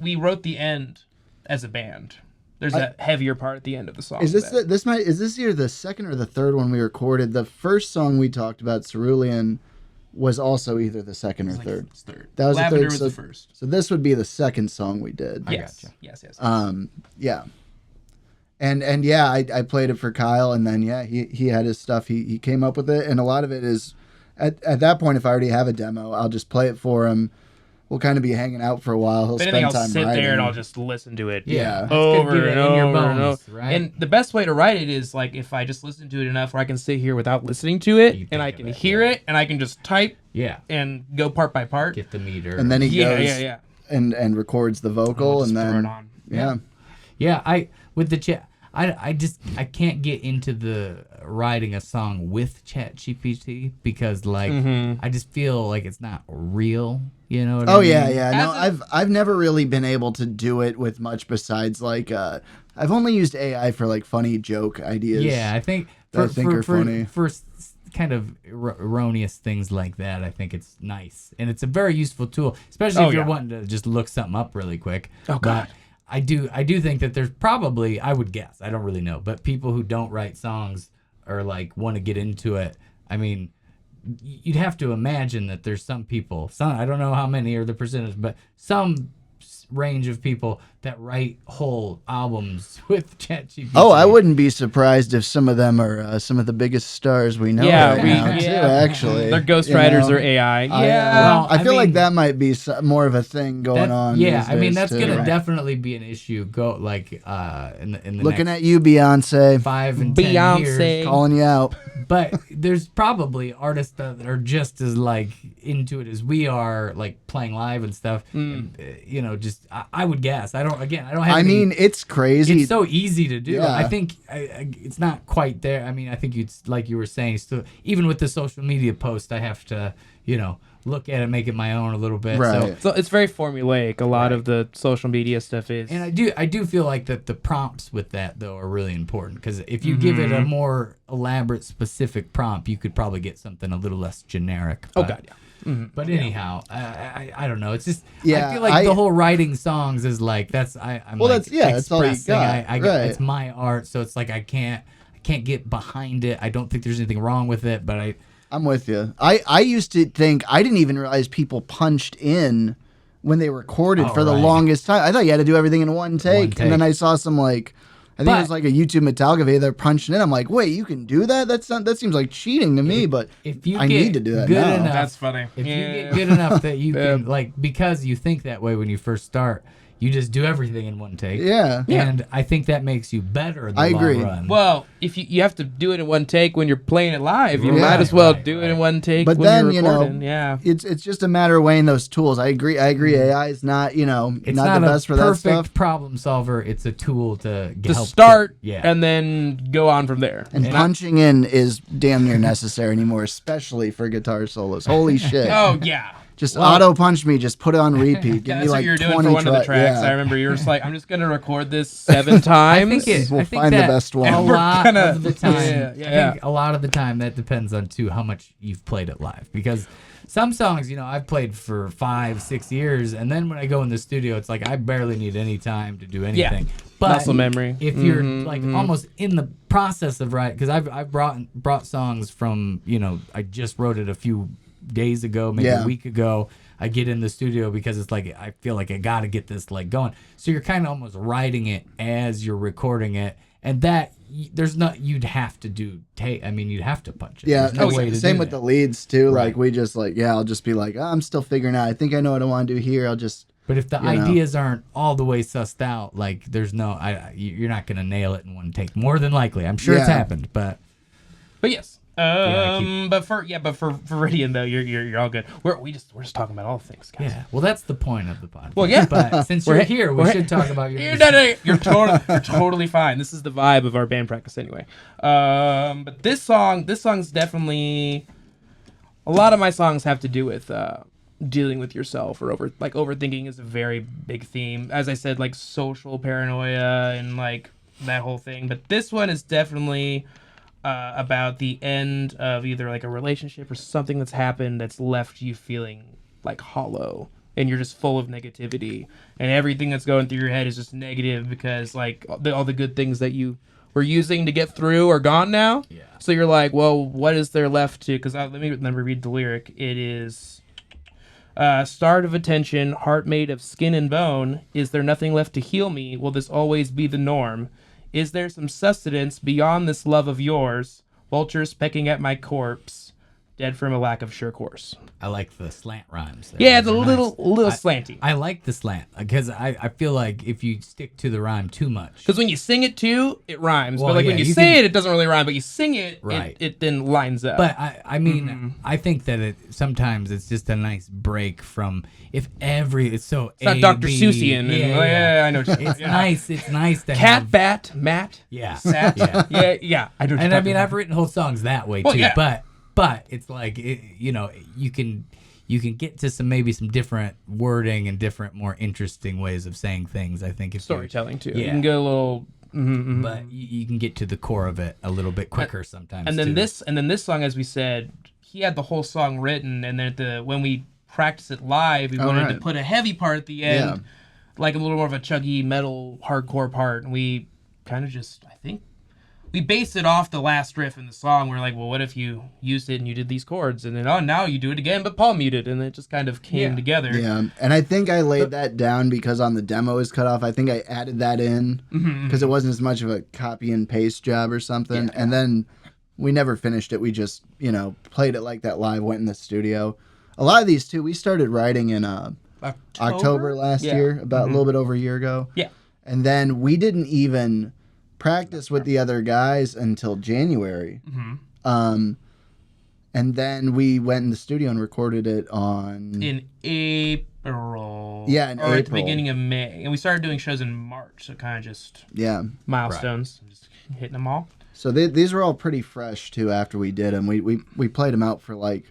We wrote the end as a band. There's a heavier part at the end of the song. Is this year the second or the third one we recorded? The first song we talked about, Cerulean, was also either the second or third. It's third. That was Lavender the third. was the first. So this would be the second song we did. Yes. gotcha. Yes. Yeah. And yeah, I played it for Kyle, and then he had his stuff. He came up with it, and a lot of it is at that point. If I already have a demo, I'll just play it for him. We'll kind of be hanging out for a while. He'll If anything, spend I'll time sit writing. there and I'll just listen to it. Yeah. It's good to Over get it and in your over and bones, over. right? And the best way to write it is like if I just listen to it enough where I can sit here without listening to it, You and I think can of it, hear yeah. it, and I can just type Yeah. and go part by part. Get the meter. And then he goes Yeah. and records the vocal, Just and throw then it on. yeah. Yeah, with the chat, I can't get into the writing a song with ChatGPT because like I just feel like it's not real. You know what I mean? Yeah. No, As I've never really been able to do it with much besides like I've only used AI for like funny joke ideas. Yeah, I think that I think are funny. for kind of erroneous things like that, I think it's nice and it's a very useful tool, especially if you're wanting to just look something up really quick. Oh, God. But I do think that there's probably, I would guess, I don't really know, but people who don't write songs or like want to get into it, I mean, you'd have to imagine that there's some people, I don't know how many or the percentage, but some range of people that write whole albums with ChatGPT. Oh, I wouldn't be surprised if some of them are some of the biggest stars we know right now, too, actually. Their ghostwriters are AI. Yeah. Well, I feel I like mean, that might be more of a thing going on. Yeah, these I mean days, that's too. gonna definitely be an issue. Go like in the Looking next at you, Beyonce, 5 and 10 Beyonce. years. calling you out. But there's probably artists that are just as like into it as we are, like playing live and stuff. And, just I would guess. I don't have. I mean, it's crazy. it's so easy to do. Yeah. I think it's not quite there. I mean, I think it's like you were saying. Still, even with the social media post, I have to, look at it, make it my own a little bit. Right. So it's very formulaic. A lot of the social media stuff is. And I do feel like that the prompts with that though are really important because if you give it a more elaborate, specific prompt, you could probably get something a little less generic. Oh But- God, yeah. But anyhow, I don't know. It's just Yeah, I feel like the whole writing songs is like I'm Well, like that's all you expressing. got, right. It's my art, so it's like I can't get behind it. I don't think there's anything wrong with it, but I'm with you. I used to think I didn't even realize people punched in when they recorded Oh, for the right. longest time. I thought you had to do everything in one take, and then take. I saw some like I think it was like a YouTube Metallica video. They're punching in. I'm like, wait, you can do that? That seems like cheating to me. But if you I need to do that good now. enough, That's funny. If you get good enough that you can, like, because you think that way when you first start, you just do everything in one take. Yeah. And I think that makes you better in the I agree. long run. Well, if you have to do it in one take when you're playing it live, you Right, might as well right, do it right. in one take But when then, you're recording. Yeah. it's just a matter of weighing those tools. I agree. AI is not, it's not the best a for that perfect stuff. problem solver. It's a tool to To help start yeah. and then go on from there. And punching in is damn near necessary anymore, especially for guitar solos. Holy shit. Oh, yeah. Just auto punch me, just put it on repeat. Give Yeah, me that's like what you were 20 doing for one of the tracks. Yeah. I remember you were just like, I'm just going to record this 7 times. We'll I think find the that best one. A And we're lot gonna- of the time, Yeah. I think a lot of the time that depends on too how much you've played it live. Because some songs, I've played for 5-6 years, and then when I go in the studio, it's like I barely need any time to do anything. But Muscle memory. if you're like almost in the process of writing, because I've brought songs from I just wrote it a few days ago, maybe a week ago. I get in the studio because it's like I feel like I got to get this like going. So you're kind of almost writing it as you're recording it, and that you'd have to do you'd have to punch it. Yeah, There's no no, way to same do with that. the leads too. Right. Like we just I'll just be like, I'm still figuring out. I think I know what I want to do here. I'll just. But if the ideas aren't all the way sussed out, like there's no, you're not gonna nail it in one take. More than likely, I'm sure it's happened, but yes. But for Viridian though, you're all good. We're just talking about all things, guys. yeah. Well, that's the point of the podcast. Well, yeah. But since you're here, we should talk about your. You're totally fine. This is the vibe of our band practice anyway. But this song's definitely. A lot of my songs have to do with dealing with yourself or overthinking is a very big theme. As I said, like social paranoia and like that whole thing. But this one is definitely. About the end of either like a relationship or something that's happened that's left you feeling like hollow and you're just full of negativity and everything that's going through your head is just negative because like all the good things that you were using to get through are gone now. Yeah. So you're like, well, what is there left to? Because let me read the lyric. It is start of attention, heart made of skin and bone. Is there nothing left to heal me? Will this always be the norm? Is there some sustenance beyond this love of yours? Vultures pecking at my corpse, dead from a lack of sure course. I like the slant rhymes. There. Yeah, it's a Those are little nice. slanty. I like the slant because I feel like if you stick to the rhyme too much, Because when you sing it too, it rhymes. Well, but like yeah, when you you say can- it doesn't really rhyme. But you sing it, Right. it then lines up. But I mean, I think that sometimes it's just a nice break from it's so. it's not Dr. Seussian. Yeah, I know. What It's nice. It's nice to Cat, have. bat, mat, Yeah. sat. Yeah. yeah. I don't. And I mean, I've written whole songs that way Well, too. yeah. But it's like you can get to some different wording and different, more interesting ways of saying things. I think if storytelling too. Yeah. You can get a little. but you can get to the core of it a little bit quicker sometimes. And then too. this song, as we said, he had the whole song written, and then when we practiced it live, we wanted to right. put a heavy part at the end, like a little more of a chuggy metal hardcore part, and we kind of just, I think, we based it off the last riff in the song. We're like, well, what if you used it and you did these chords, and then now you do it again, but Paul muted, and it just kind of came together. Yeah, and I think I laid that down because on the demo is cut off. I think I added that in because it wasn't as much of a copy and paste job or something. And then we never finished it. We just, played it like that live, went in the studio. A lot of these too, we started writing in October last year, about a little bit over a year ago. Yeah. And then we didn't even practice with the other guys until January. And then we went in the studio and recorded it In April. Yeah, in or at the April. beginning of May. And we started doing shows in March, so kind of just milestones. Just hitting them all. So these were all pretty fresh too after we did them. We played them out for like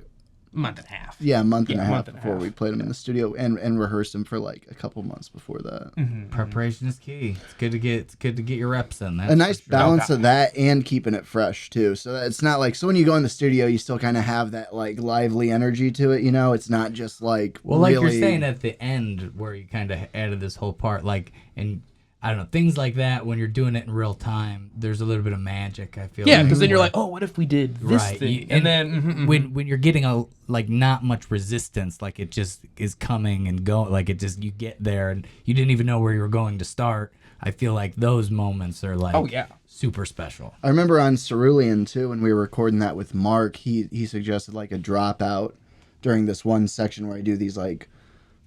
Month and a half. a month and a half month and a before half. we played them in the studio and rehearsed them for like a couple months before that. preparation is key. It's good to get your reps in. That's A nice for sure. balance of that and keeping it fresh too. So that it's not like when you go in the studio, you still kind of have that like lively energy to it. It's not just like Well, like really, you're saying at the end where you kind of added this whole part, like, and I don't know, things like that when you're doing it in real time, there's a little bit of magic, I feel Yeah, like. because then you're like, oh, what if we did this Right. thing? And then when you're getting not much resistance, like it just is coming and going, like it just, you get there and you didn't even know where you were going to start I feel like those moments are like Oh, yeah. super special. I remember on Cerulean too, when we were recording that with Mark, he suggested like a dropout during this one section where I do these like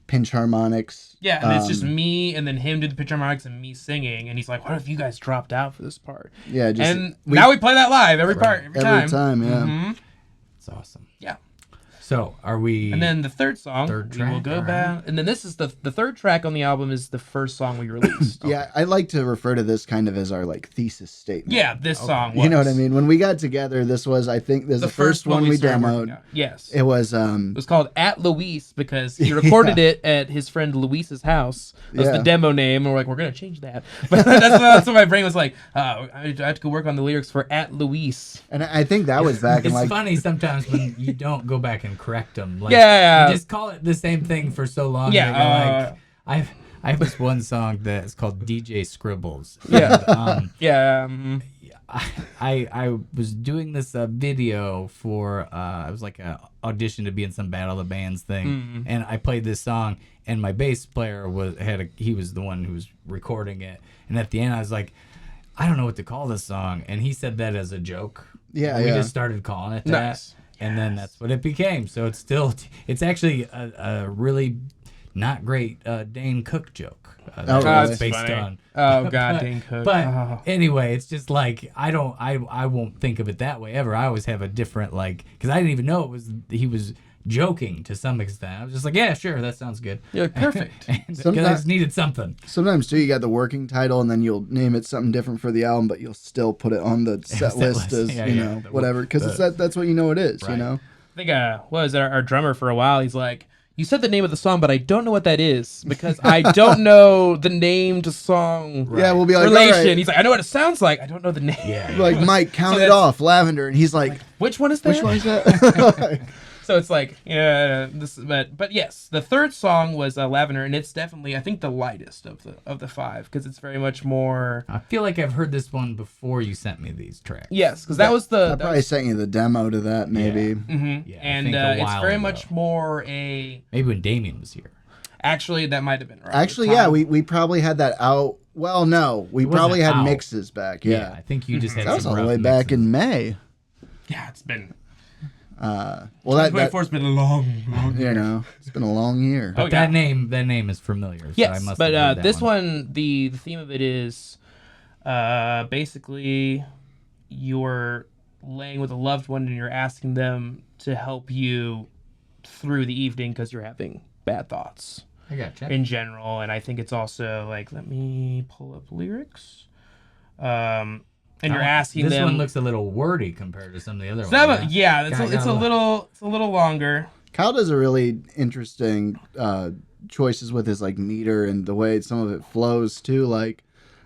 pinch harmonics. Yeah, and it's just me and then him do the pitch harmonics and me singing, and he's like, "What if you guys dropped out for this part?" Yeah, just and now we play that live every part, every time. Every time, yeah. Mm-hmm. It's awesome. Yeah. So are we? And then the third song, Third we will track, go alright. back. And then this is the third track on the album is the first song we released. Yeah, I like to refer to this kind of as our like thesis statement. Yeah, this song was. You know what I mean? When we got together, this was, I think, this is the first one we started working demoed. on. Yes. It was It was called At Luis because he recorded it at his friend Luis's house. That was Yeah. the demo name, and we're like, we're gonna change that. But that's what my brain was like. I have to go work on the lyrics for At Luis. and I think that was back in It's like funny sometimes when you don't go back and correct them. Like, Yeah. you just call it the same thing for so long. Yeah, that you're like, I have this one song that's called DJ Scribbles. Yeah. And, Yeah. I was doing this video for it was like a audition to be in some Battle of the Bands thing, and I played this song, and my bass player he was the one who was recording it, and at the end I was like, I don't know what to call this song, and he said that as a joke. Yeah, we yeah. just started calling it that. Nice. And then that's what it became. So it's actually a really not great Dane Cook joke. Oh, That really? was based funny. on. Oh God, Dane Cook. But anyway, it's just like I won't think of it that way ever. I always have a different because I didn't even know he was joking to some extent. I was just like, yeah, sure, that sounds good. You're perfect. Because I just needed something. sometimes too, you got the working title and then you'll name it something different for the album, but you'll still put it on the set list as Yeah, you yeah. know whatever because that's what you know it is. You Right. know. I think what was it, our drummer for a while? He's like, you said the name of the song, but I don't know what that is because I don't know the name to song Yeah, we'll be like, relation. all right. He's like, I know what it sounds like. I don't know the name. Yeah. Like Mike, count So it that's- off, Lavender, and he's like, Which one is that? which one is that? So it's like, yeah, but yes, the third song was Lavender, and it's definitely, I think, the lightest of the five because it's very much more. I feel like I've heard this one before you sent me these tracks. Yes, because that was the. I probably sent you the demo to that, maybe. Mm-hmm. Yeah, I and think a it's while very ago. much more a. Maybe when Damien was here. Actually, that might have been right. Actually, yeah, we probably had that out. Well, no, we wasn't probably had out. mixes back. Yeah, I think you just had that was some all the rough way back mixes. in May. Yeah, it's been. Well, that 2024's been a long you know, it's been a long year. Oh, That name is familiar. So I Yes, must but have heard that this one, the theme of it is basically you're laying with a loved one and you're asking them to help you through the evening because you're having bad thoughts I gotcha. in general. And I think it's also like, let me pull up lyrics. And you're asking this them. one looks a little wordy compared to some of the other So ones. that- yeah, it's Got a little longer. Kyle does a really interesting choices with his like meter and the way some of it flows too. Like,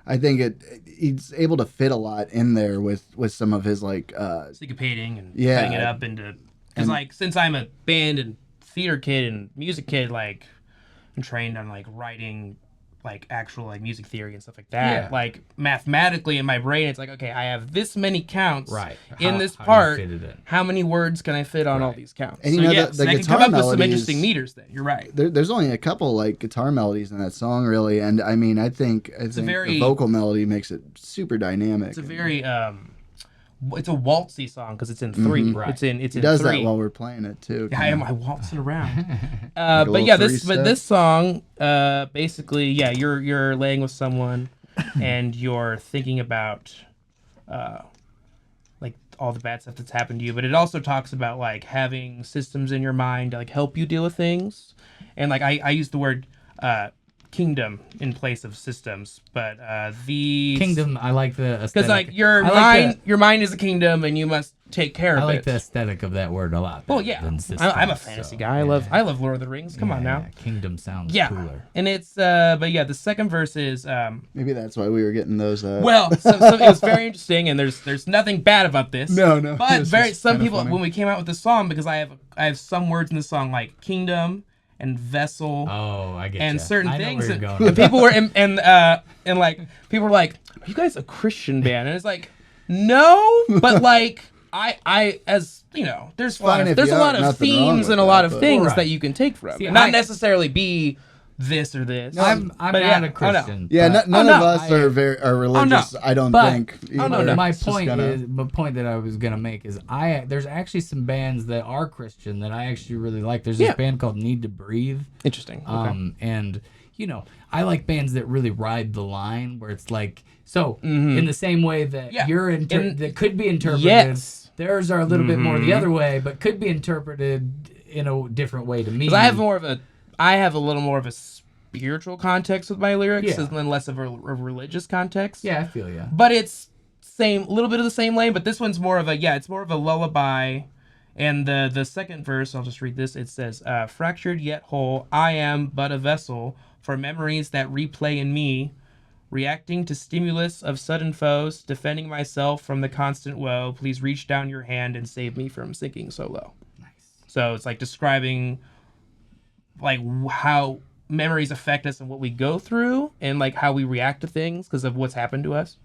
I think he's able to fit a lot in there with some of his like Syncopating and Yeah. cutting it up into because like since I'm a band and theater kid and music kid, like I'm trained on like writing like actual like music theory and stuff like that. Yeah. Like mathematically in my brain, it's like, okay, I have this many counts Right. in How- this how do you part. fit it in? How many words can I fit on all Right. these counts? And you so know, yes, the and I can guitar come up with some melodies- interesting meters. Then you're right. there's only a couple like guitar melodies in that song really, and I mean I think very- the vocal melody makes it super dynamic. It's a very it's a waltzy song because it's in 3. Right. It's in he in does 3. that while we're playing it too. Yeah, I am. I waltzing around. Like But a little yeah, three-step. this song, basically, yeah, you're laying with someone, and you're thinking about, like all the bad stuff that's happened to you. But it also talks about like having systems in your mind to like help you deal with things, and like I use the word kingdom in place of systems, but the Kingdom, I like the aesthetic. because like your I like mind, your mind is a kingdom, and you must take care I of like it. the aesthetic of that word a lot. Well, better yeah, than systems, I'm a fantasy so, guy. yeah. I love Lord of the Rings. Come on now. Yeah, Kingdom sounds Yeah, cooler. and it's but yeah, the second verse is Maybe that's why we were getting those. well, so it was very interesting, and there's nothing bad about this. No, But it's very just some kinda people funny. when we came out with the song because I have some words in the song like kingdom and vessel Oh, I get and ya. certain I know things, where you're and, going. and people were and like people were like, "Are you guys a Christian band?" And it's like, no, but like. I as you know, there's Fine if there's you a lot are, of nothing wrong themes with and a that, lot of but- things Right. that you can take from, See, and not I- necessarily be this or this. I'm But not a oh, no. Christian. Yeah, but- none no. of us are religious. I don't But- think. Oh, no, either. no. My It's just point gonna- is, the point that I was gonna make is, there's actually some bands that are Christian that I actually really like. There's this band called Need to Breathe. Interesting. Okay. And I like bands that really ride the line where it's like, so in the same way that that could be interpreted, Yes. theirs are a little bit more the other way, but could be interpreted in a different way to me. Because I have a little more of a spiritual context with my lyrics and less of a religious context. Yeah, I feel you. But it's a little bit of the same lane, but this one's more of it's more of a lullaby. And the second verse, I'll just read this. It says, fractured yet whole, I am but a vessel for memories that replay in me, reacting to stimulus of sudden foes, defending myself from the constant woe. Please reach down your hand and save me from sinking so low. Nice. So it's like describing like how memories affect us and what we go through and like how we react to things because of what's happened to us.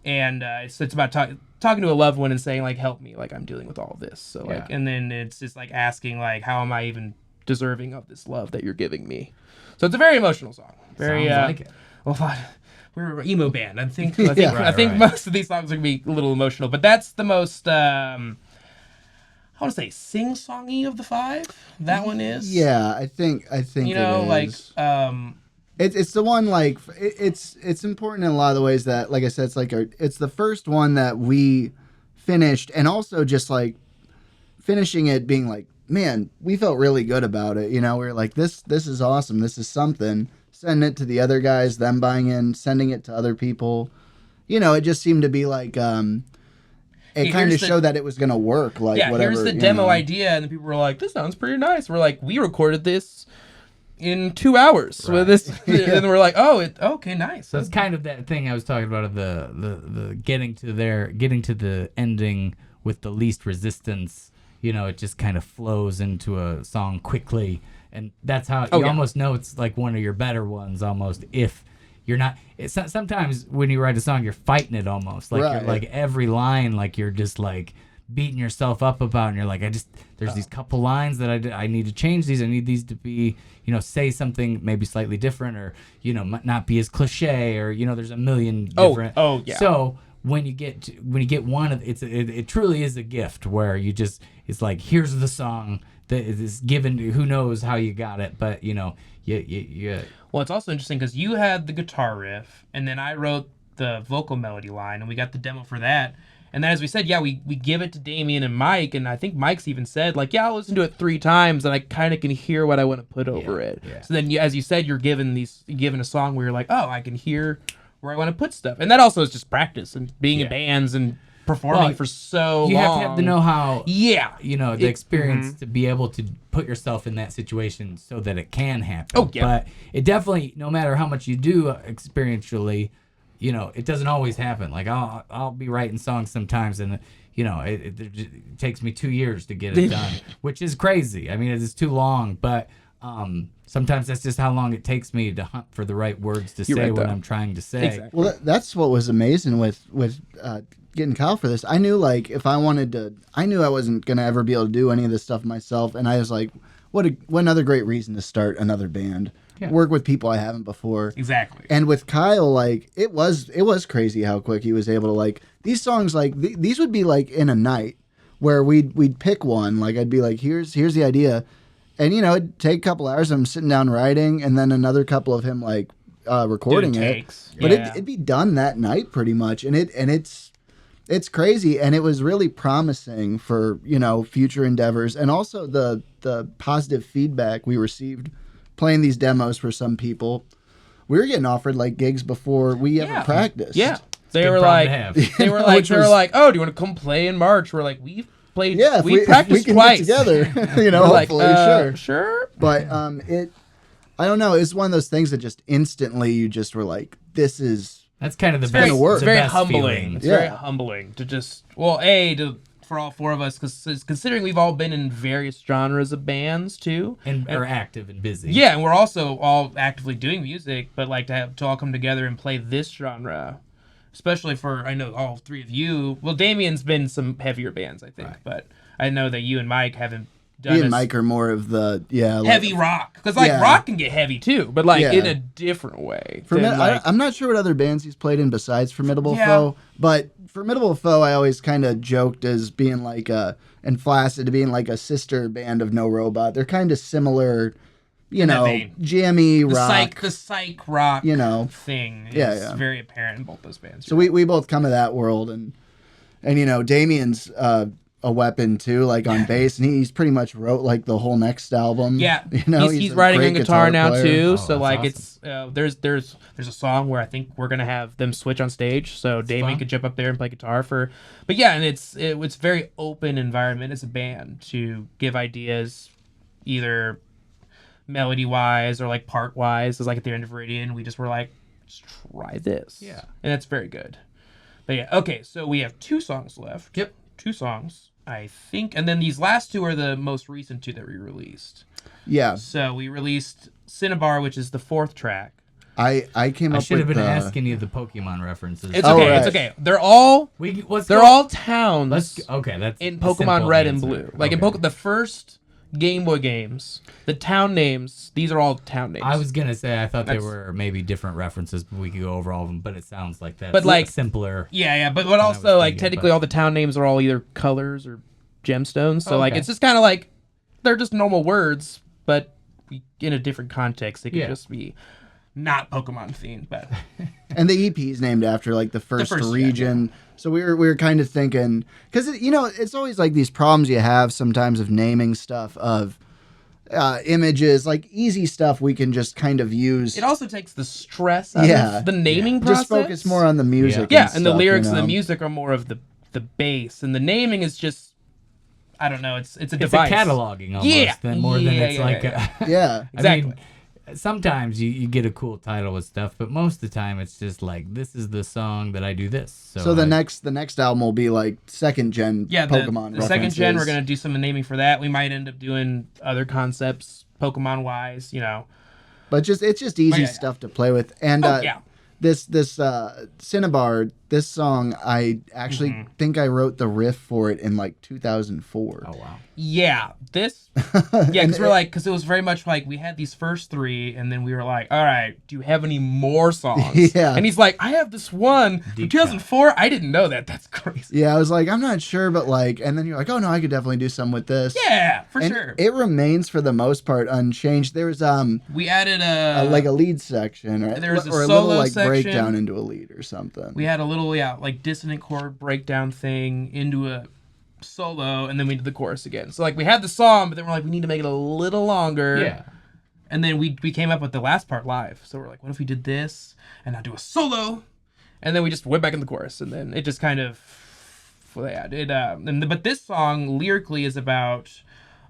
And it's about talking to a loved one and saying like, help me, like I'm dealing with all of this. So like, and then it's just like asking like, how am I even deserving of this love that you're giving me? So it's a very emotional song. Very Sounds like it. a lot. We're an emo band. I think Right. most of these songs are gonna be a little emotional, but that's the most I want to say sing-songy of the five. That one is. Yeah, I think You know, it like is. It's the one like it's important in a lot of the ways that, like I said, it's like it's the first one that we finished, and also just like finishing it being like, man, we felt really good about it. We were like, this is awesome. This is something. Sending it to the other guys, them buying in, sending it to other people. It just seemed to be like it kind of showed that it was gonna work. Like whatever. Here's the demo idea, and the people were like, this sounds pretty nice. We're like, we recorded this in 2 hours with this, and we're like, okay, nice. So it's kind of that thing I was talking about of the getting to the ending with the least resistance. It just kind of flows into a song quickly, and that's how you almost know it's like one of your better ones. Almost if you're not. Sometimes when you write a song, you're fighting it almost like you're like every line, like you're just like beating yourself up about, and you're like, there's these couple lines that I need to change these. I need these to be, say something maybe slightly different, or not be as cliche, or there's a million different. So when you get one of it truly is a gift where it's like, here's the song that is given. Who knows how you got it, but Well, it's also interesting because you had the guitar riff, and then I wrote the vocal melody line, and we got the demo for that. And then, as we said, we give it to Damien and Mike, and I think Mike's even said, like, I'll listen to it 3 times, and I kind of can hear what I want to put over it. Yeah. So then, as you said, you're given a song where you're like, I can hear where I want to put stuff. And that also is just practice and being in bands and performing for so long. You have to have the know-how, the experience to be able to put yourself in that situation so that it can happen. Oh, yeah. But it definitely, no matter how much you do experientially, it doesn't always happen. Like I'll be writing songs sometimes, and it takes me 2 years to get it done, which is crazy. I mean, it's too long, but sometimes that's just how long it takes me to hunt for the right words to say what I'm trying to say. Exactly. Well, that's what was amazing with getting Kyle for this. I knew like if I wanted to, I knew I wasn't gonna ever be able to do any of this stuff myself, and I was like, what another great reason to start another band. Work with people I haven't before. Exactly. And with Kyle, like it was crazy how quick he was able to like these songs. Like these would be like in a night where we'd pick one. Like I'd be like, here's the idea, and it'd take a couple hours of him sitting down writing, and then another couple of him like recording it. But it'd be done that night pretty much, and it's crazy, and it was really promising for future endeavors, and also the positive feedback we received playing these demos for some people. We were getting offered like gigs before we ever practiced. Yeah, they were like, oh, do you want to come play in March? We're like, we've played. Yeah, we practiced twice together. Hopefully, like, sure. But I don't know. It's one of those things that just instantly you just were like, this is. That's kind of the best. It's very humbling. Feeling. It's very humbling to just for all 4 of us, because considering we've all been in various genres of bands too, and are active and busy. Yeah, and we're also all actively doing music, but like to all come together and play this genre, especially for I know all 3 of you. Well, Damien's been some heavier bands, I think, but I know that you and Mike haven't done Me and Mike are more of the heavy rock, because like rock can get heavy too, but like in a different way. I'm not sure what other bands he's played in besides Formidable Foe, but Formidable Foe I always kind of joked as being like and Flaccid to being like a sister band of No Robot. They're kind of similar, jammy rock. The psych rock thing is very apparent in both those bands. So we both come of that world, and Damien's a weapon too, like on bass, and he's pretty much wrote like the whole next album. Yeah, he's writing on guitar now player. Too. So like awesome. It's there's a song where I think we're gonna have them switch on stage, so Damien could jump up there and play guitar but yeah, and it's very open environment as a band to give ideas, either melody wise or like part wise. It's like at the end of Viridian, we just were like, let's try this. Yeah, and it's very good. But yeah, okay, so we have 2 songs left. Yep, 2 songs. I think, and then these last 2 are the most recent 2 that we released. Yeah. So we released Cinnabar, which is the 4th track. I came up with. I should have been asking you the Pokemon references. It's okay. Right. It's okay. They're all all towns. That's in Pokemon Red and Blue. Like in the first Game Boy games, the town names. These are all town names. I was gonna say I thought they were maybe different references, but we could go over all of them. But it sounds like that. But like simpler. Yeah. But also like technically all the town names are all either colors or gemstones. So like it's just kind of like they're just normal words, but in a different context, they could just be not Pokemon themed. But and the EP is named after like the first region. Yeah. So we were kind of thinking, because it's always like these problems you have sometimes of naming stuff of images, like easy stuff we can just kind of use. It also takes the stress out of the naming process. Just focus more on the music. Yeah, and the lyrics and the music are more of the bass, and the naming is just, I don't know, it's a device. It's a cataloging almost, more than it's like yeah, exactly. I mean, sometimes you get a cool title with stuff, but most of the time it's just like, this is the song that I do this. So the next album will be like second gen Pokemon. The second gen, we're gonna do some naming for that. We might end up doing other concepts Pokemon wise, But it's just easy stuff to play with. And this Cinnabar, this song, I actually think I wrote the riff for it in like 2004. Oh wow. Yeah, because it was very much like we had these first 3, and then we were like, all right, do you have any more songs? Yeah. And he's like, I have this one from 2004. I didn't know that. That's crazy. Yeah, I was like, I'm not sure, but like, and then you're like, oh no, I could definitely do some with this. Yeah, for sure. It remains for the most part unchanged. There was we added a lead section, right? There was or a solo little like section. breakdown into a lead or something. We had a little like dissonant chord breakdown thing into a solo, and then we did the chorus again. So like we had the song, but then we're like, we need to make it a little longer. Yeah. And then we came up with the last part live. So we're like, what if we did this and now do a solo? And then we just went back in the chorus, and then it just kind of but this song lyrically is about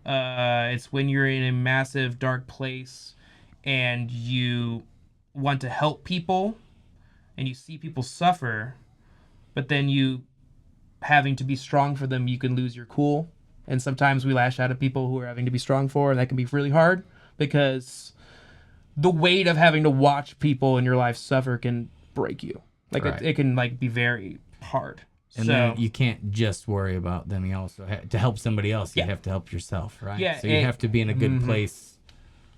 it's when you're in a massive dark place and you want to help people and you see people suffer, but then you having to be strong for them, you can lose your cool. And sometimes we lash out at people who are having to be strong for, and that can be really hard because the weight of having to watch people in your life suffer can break you. Like it can like be very hard. And then you can't just worry about them. You also to help somebody else, you have to help yourself, right? Yeah, so you have to be in a good place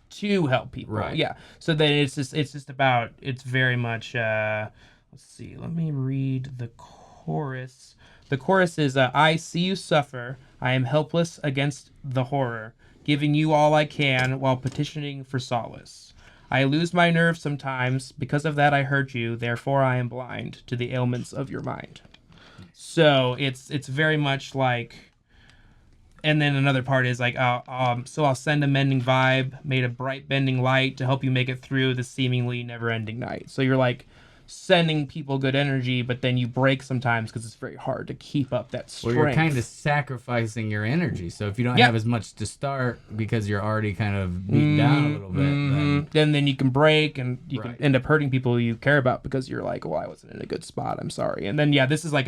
to help people. Right. Yeah. So then it's just about, it's very much let's see. Let me read the chorus. The chorus is, I see you suffer. I am helpless against the horror, giving you all I can while petitioning for solace. I lose my nerve sometimes. Because of that I hurt you. Therefore I am blind to the ailments of your mind. So it's very much like, and then another part is like, so I'll send a mending vibe, made a bright bending light to help you make it through the seemingly never-ending night. So you're like sending people good energy, but then you break sometimes because it's very hard to keep up that strength. Well, you're kind of sacrificing your energy. So if you don't have as much to start because you're already kind of beat down a little bit, then you can break, and you can end up hurting people you care about because you're like, well, I wasn't in a good spot. I'm sorry. And then this is like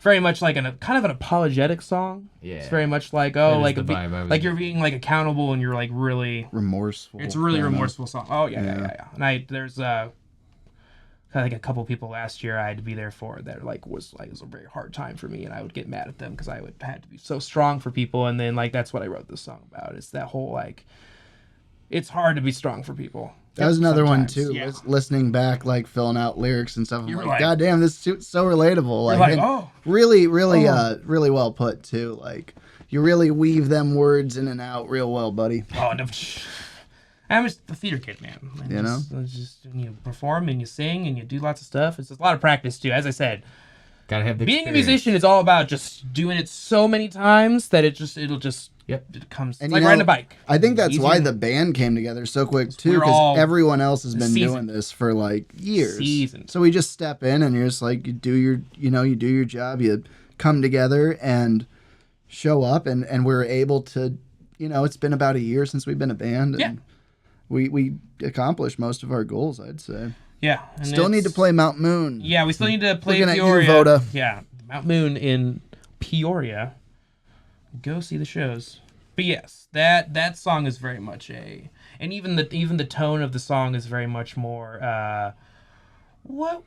very much like kind of an apologetic song. Yeah. It's very much like, like you're being like accountable and you're like really remorseful. It's a really remorseful song. Oh yeah. And there's like a couple people last year I had to be there for that was a very hard time for me, and I would get mad at them because I had to be so strong for people, and then like that's what I wrote this song about. It's that whole like it's hard to be strong for people. That was another one Sometimes, too. yeah. Listening back, like filling out lyrics and stuff. I'm You were like, like- God damn, this is so relatable. Like, and oh. really, really well put too. Like, you really weave them words in and out real well, buddy. Oh, no. I'm just a theater kid, man. It's just when you perform and you sing and you do lots of stuff. It's a lot of practice too. As I said, Gotta have the being a experience. musician is all about just doing it so many times that it'll just it comes. And It's like you know, riding a bike. I think that's Easy. why the band came together so quick too, We're all because everyone else has been doing seasoned. this for like years. Seasoned. So we just step in and you're just like, you do your job, you come together and show up, and we're able to, it's been about a year since we've been a band, and Yeah. we accomplished most of our goals, I'd say. Yeah. And Still need to play Mount Moon. Yeah, we still need to play Looking at you, Peoria. Voda. Yeah, Mount Moon in Peoria. Go see the shows. But yes, that song is very much and even the tone of the song is very much more what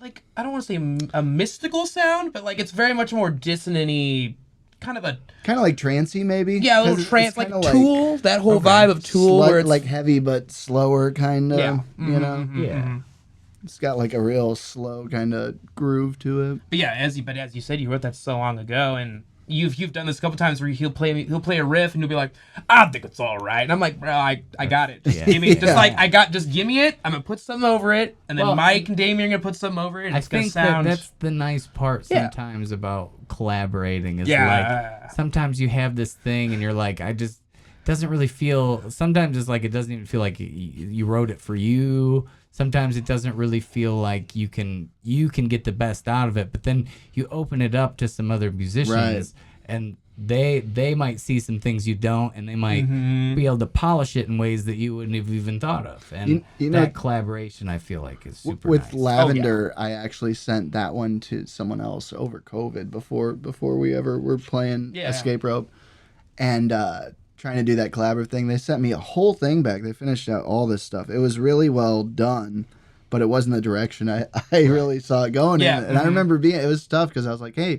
like I don't want to say a mystical sound, but like it's very much more dissonant-y, kind of Like trancey, maybe. yeah, a little 'Cause it's trance, like kinda Tool, that whole vibe of Tool, where it's like heavy but slower, kind of. yeah, Yeah. It's got like a real slow kind of groove to it. But yeah, as you said, you wrote that so long ago, and you've done this a couple times where he'll play a riff and he'll be like, I think it's all right, and I'm like, bro, I got it. Just give me just give me it. I'm gonna put something over it, and then Well, Mike and Damien are gonna put something over it. And I it's gonna think sound. that's the nice part Yeah. sometimes about collaborating is Yeah. like sometimes you have this thing and you're like, doesn't really feel, sometimes it's like it doesn't even feel like you wrote it for you. Sometimes it doesn't really feel like you can get the best out of it, but then you open it up to some other musicians Right. and they might see some things you don't, and they might be able to polish it in ways that you wouldn't have even thought of. And You know, that collaboration, I feel like, is super with nice. Lavender, I actually sent that one to someone else over COVID before we ever were playing Yeah. Escape Rope, and trying to do that collaborative thing. They sent me a whole thing back. They finished out all this stuff. It was really well done, but it wasn't the direction I really saw it going Yeah. in. And I remember it was tough because I was like, hey,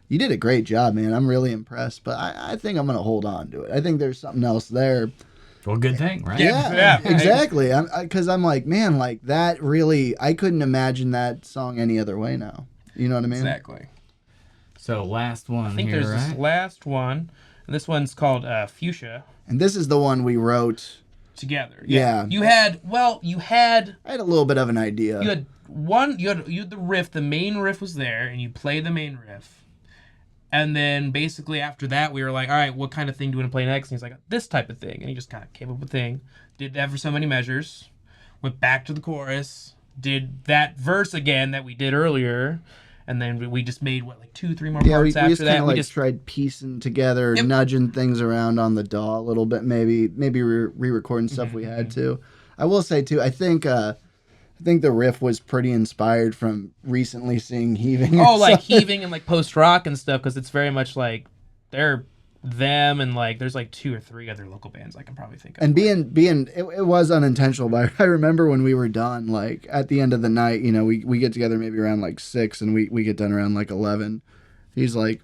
you did a great job, man. I'm really impressed, but I think I'm going to hold on to it. I think there's something else there. Well, good thing, right? Yeah. Exactly. Because I'm like, man, like that really, I couldn't imagine that song any other way now. You know what I mean? exactly. So last one I think here, there's right? this last one, and this one's called Fuchsia. And this is the one we wrote. Together. Yeah. You had I had a little bit of an idea. you had the riff, the main riff was there, and you play the main riff. And then basically after that, we were like, all right, what kind of thing do we want to play next? And he's like, this type of thing. And he just kind of came up with a thing, did that for so many measures, went back to the chorus, did that verse again that we did earlier, and then we just made, 2-3 more Yeah, parts we after just kind that. of We like just tried piecing together, Yep. nudging things around on the DAW a little bit, maybe re-recording stuff we had to. I will say too, I think the riff was pretty inspired from recently seeing Heaving. or like something. Heaving and like post rock and stuff, because it's very much like they're them, and like there's like 2 or 3 other local bands I can probably think of. And it was unintentional, but I remember when we were done, like at the end of the night, we get together maybe around like 6 and we get done around like 11. He's like,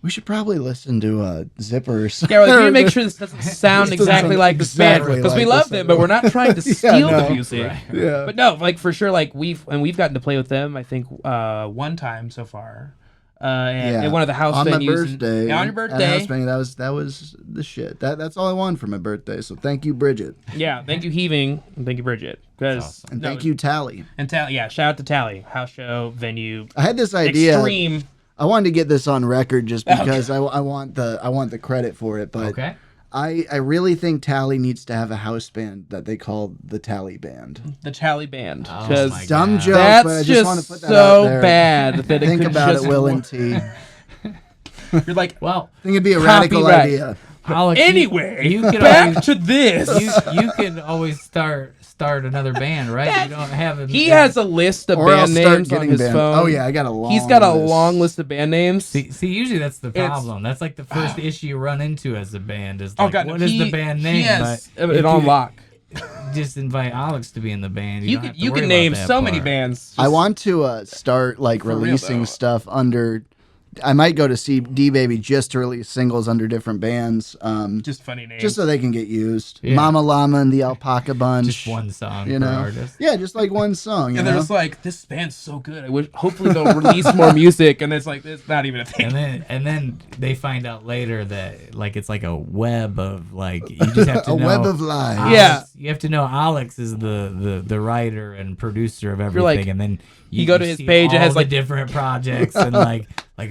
we should probably listen to Zipper or something. Yeah, we need to make sure this doesn't sound This doesn't exactly sound like this band, exactly because we like love this them, but we're not trying to steal no. the music. Right. Yeah. But no, like for sure, like we've gotten to play with them. I think one time so far, and at one of the house on venues. my birthday. On your at a birthday. house venue, that was the shit. That's all I wanted for my birthday. So thank you, Bridget, Yeah, thank you, Heaving, and thank you, Bridget, because That's and thank you, Tally. and Tally. Yeah, shout out to Tally, house show venue, I had this idea. extreme. I wanted to get this on record just because I want the credit for it. But Okay. I really think Tally needs to have a house band that they call the Tally Band. The Tally Band, Oh because my Dumb God. joke, that's but I just want to just put that out so there. bad that it Think could about just it, Will and T. You're like, Well, I think it'd be a radical Copyright. idea. Alex, anyway, you can back always, to this. you can always start another band, right? You don't have a He has a list of Or I'll band start names on getting his band. phone. Oh yeah, I got a long. He's got a list. long list of band names. See, usually that's the problem. That's like the first issue you run into as a band is like, what is the band name? He has But it if on you- lock. just invite Alex to be in the band. You can name so many bands. I want to start like releasing stuff under. I might go to see D-Baby just to release singles under different bands. Just funny names. Just so they can get used. Yeah. Mama Llama and the Alpaca Bunch. Just one song you per know? artist. Yeah, just like one song. And they're just like, this band's so good. I wish, hopefully they'll release more music. And it's like, it's not even a thing. And then they find out later that like it's like a web of like you just have to a know web of lies. Alex, Yeah. you have to know Alex is the writer and producer of everything, like- and then you go to his see page, it all has, the like- different projects and like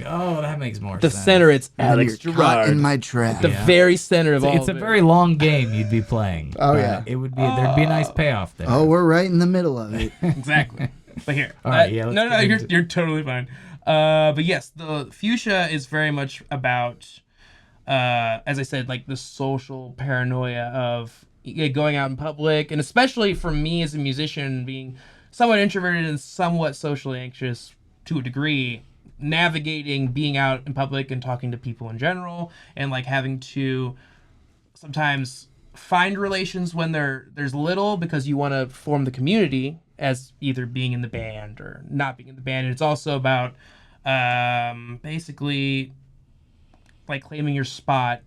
oh, that makes more The sense. center, it's And Alex you're caught Girard. in my trap. The Yeah. very center of all It's a of it. very long game you'd be playing. Oh, but yeah. it would be there'd be a nice payoff there. Oh, we're right in the middle of it. Exactly. But here. All right, yeah, let's No, get you're, into- you're totally fine. But yes, the Fuchsia is very much about, as I said, like the social paranoia of going out in public. And especially for me as a musician, being somewhat introverted and somewhat socially anxious to a degree, navigating being out in public and talking to people in general, and like having to sometimes find relations when there's little because you want to form the community as either being in the band or not being in the band. And it's also about basically like claiming your spot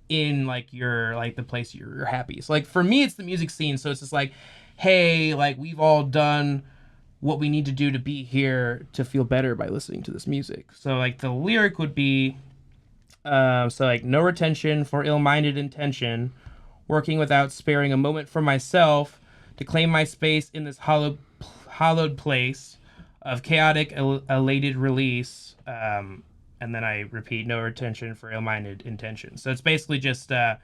in like your like the place you're happy. So like for me it's the music scene, so it's just like, hey, like we've all done what we need to do to be here to feel better by listening to this music. So like the lyric would be so like no retention for ill-minded intention, working without sparing a moment for myself to claim my space in this hollowed place of chaotic elated release. And then I repeat, no retention for ill-minded intention. So it's basically just to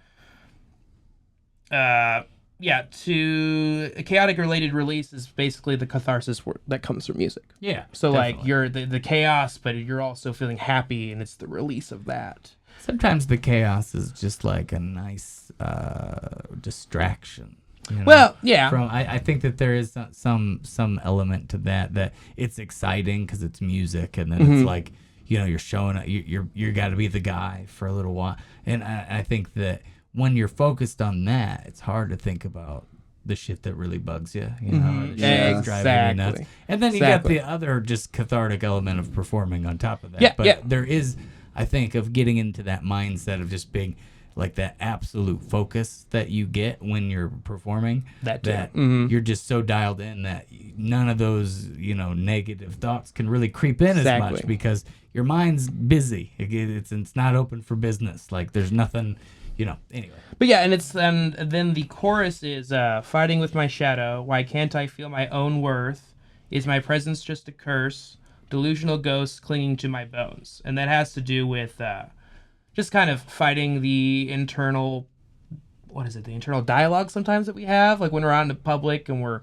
a chaotic related release is basically the catharsis that comes from music. Yeah. So definitely. like you're the chaos, but you're also feeling happy, and it's the release of that. Sometimes the chaos is just like a nice distraction. You know? Well, yeah. I think that there is some element to that it's exciting because it's music, and then it's like, you know, you're showing up, you're got to be the guy for a little while, and I think that when you're focused on that, it's hard to think about the shit that really bugs you, you know, the shit that's driving you nuts. And then you got the other just cathartic element of performing on top of that. Yeah, but yeah. there is, I think, of getting into that mindset of just being like that absolute focus that you get when you're performing, That too. you're just so dialed in that none of those, you know, negative thoughts can really creep in as much because your mind's busy. It's not open for business. Like there's nothing, you know, anyway. But yeah, and then the chorus is fighting with my shadow. Why can't I feel my own worth? Is my presence just a curse? Delusional ghosts clinging to my bones. And that has to do with just kind of fighting the internal, the internal dialogue sometimes that we have, like when we're out in the public and we're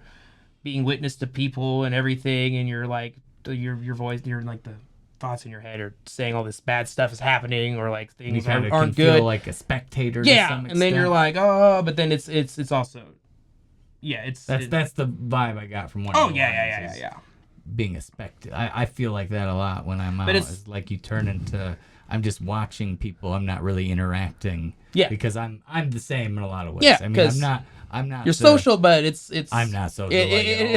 being witness to people and everything, and you're like your voice, you're like the thoughts in your head are saying all this bad stuff is happening, or like things aren't good. Feel like a spectator. To some and then you're like, oh, but then it's also, that's the vibe I got from one. Oh of the yeah. lines is being a spectator. I feel like that a lot when I'm out. But it's like you turn into. I'm just watching people. I'm not really interacting. Yeah. Because I'm the same in a lot of ways. Yeah, I mean, I'm not. You're social, but it's. I'm not social.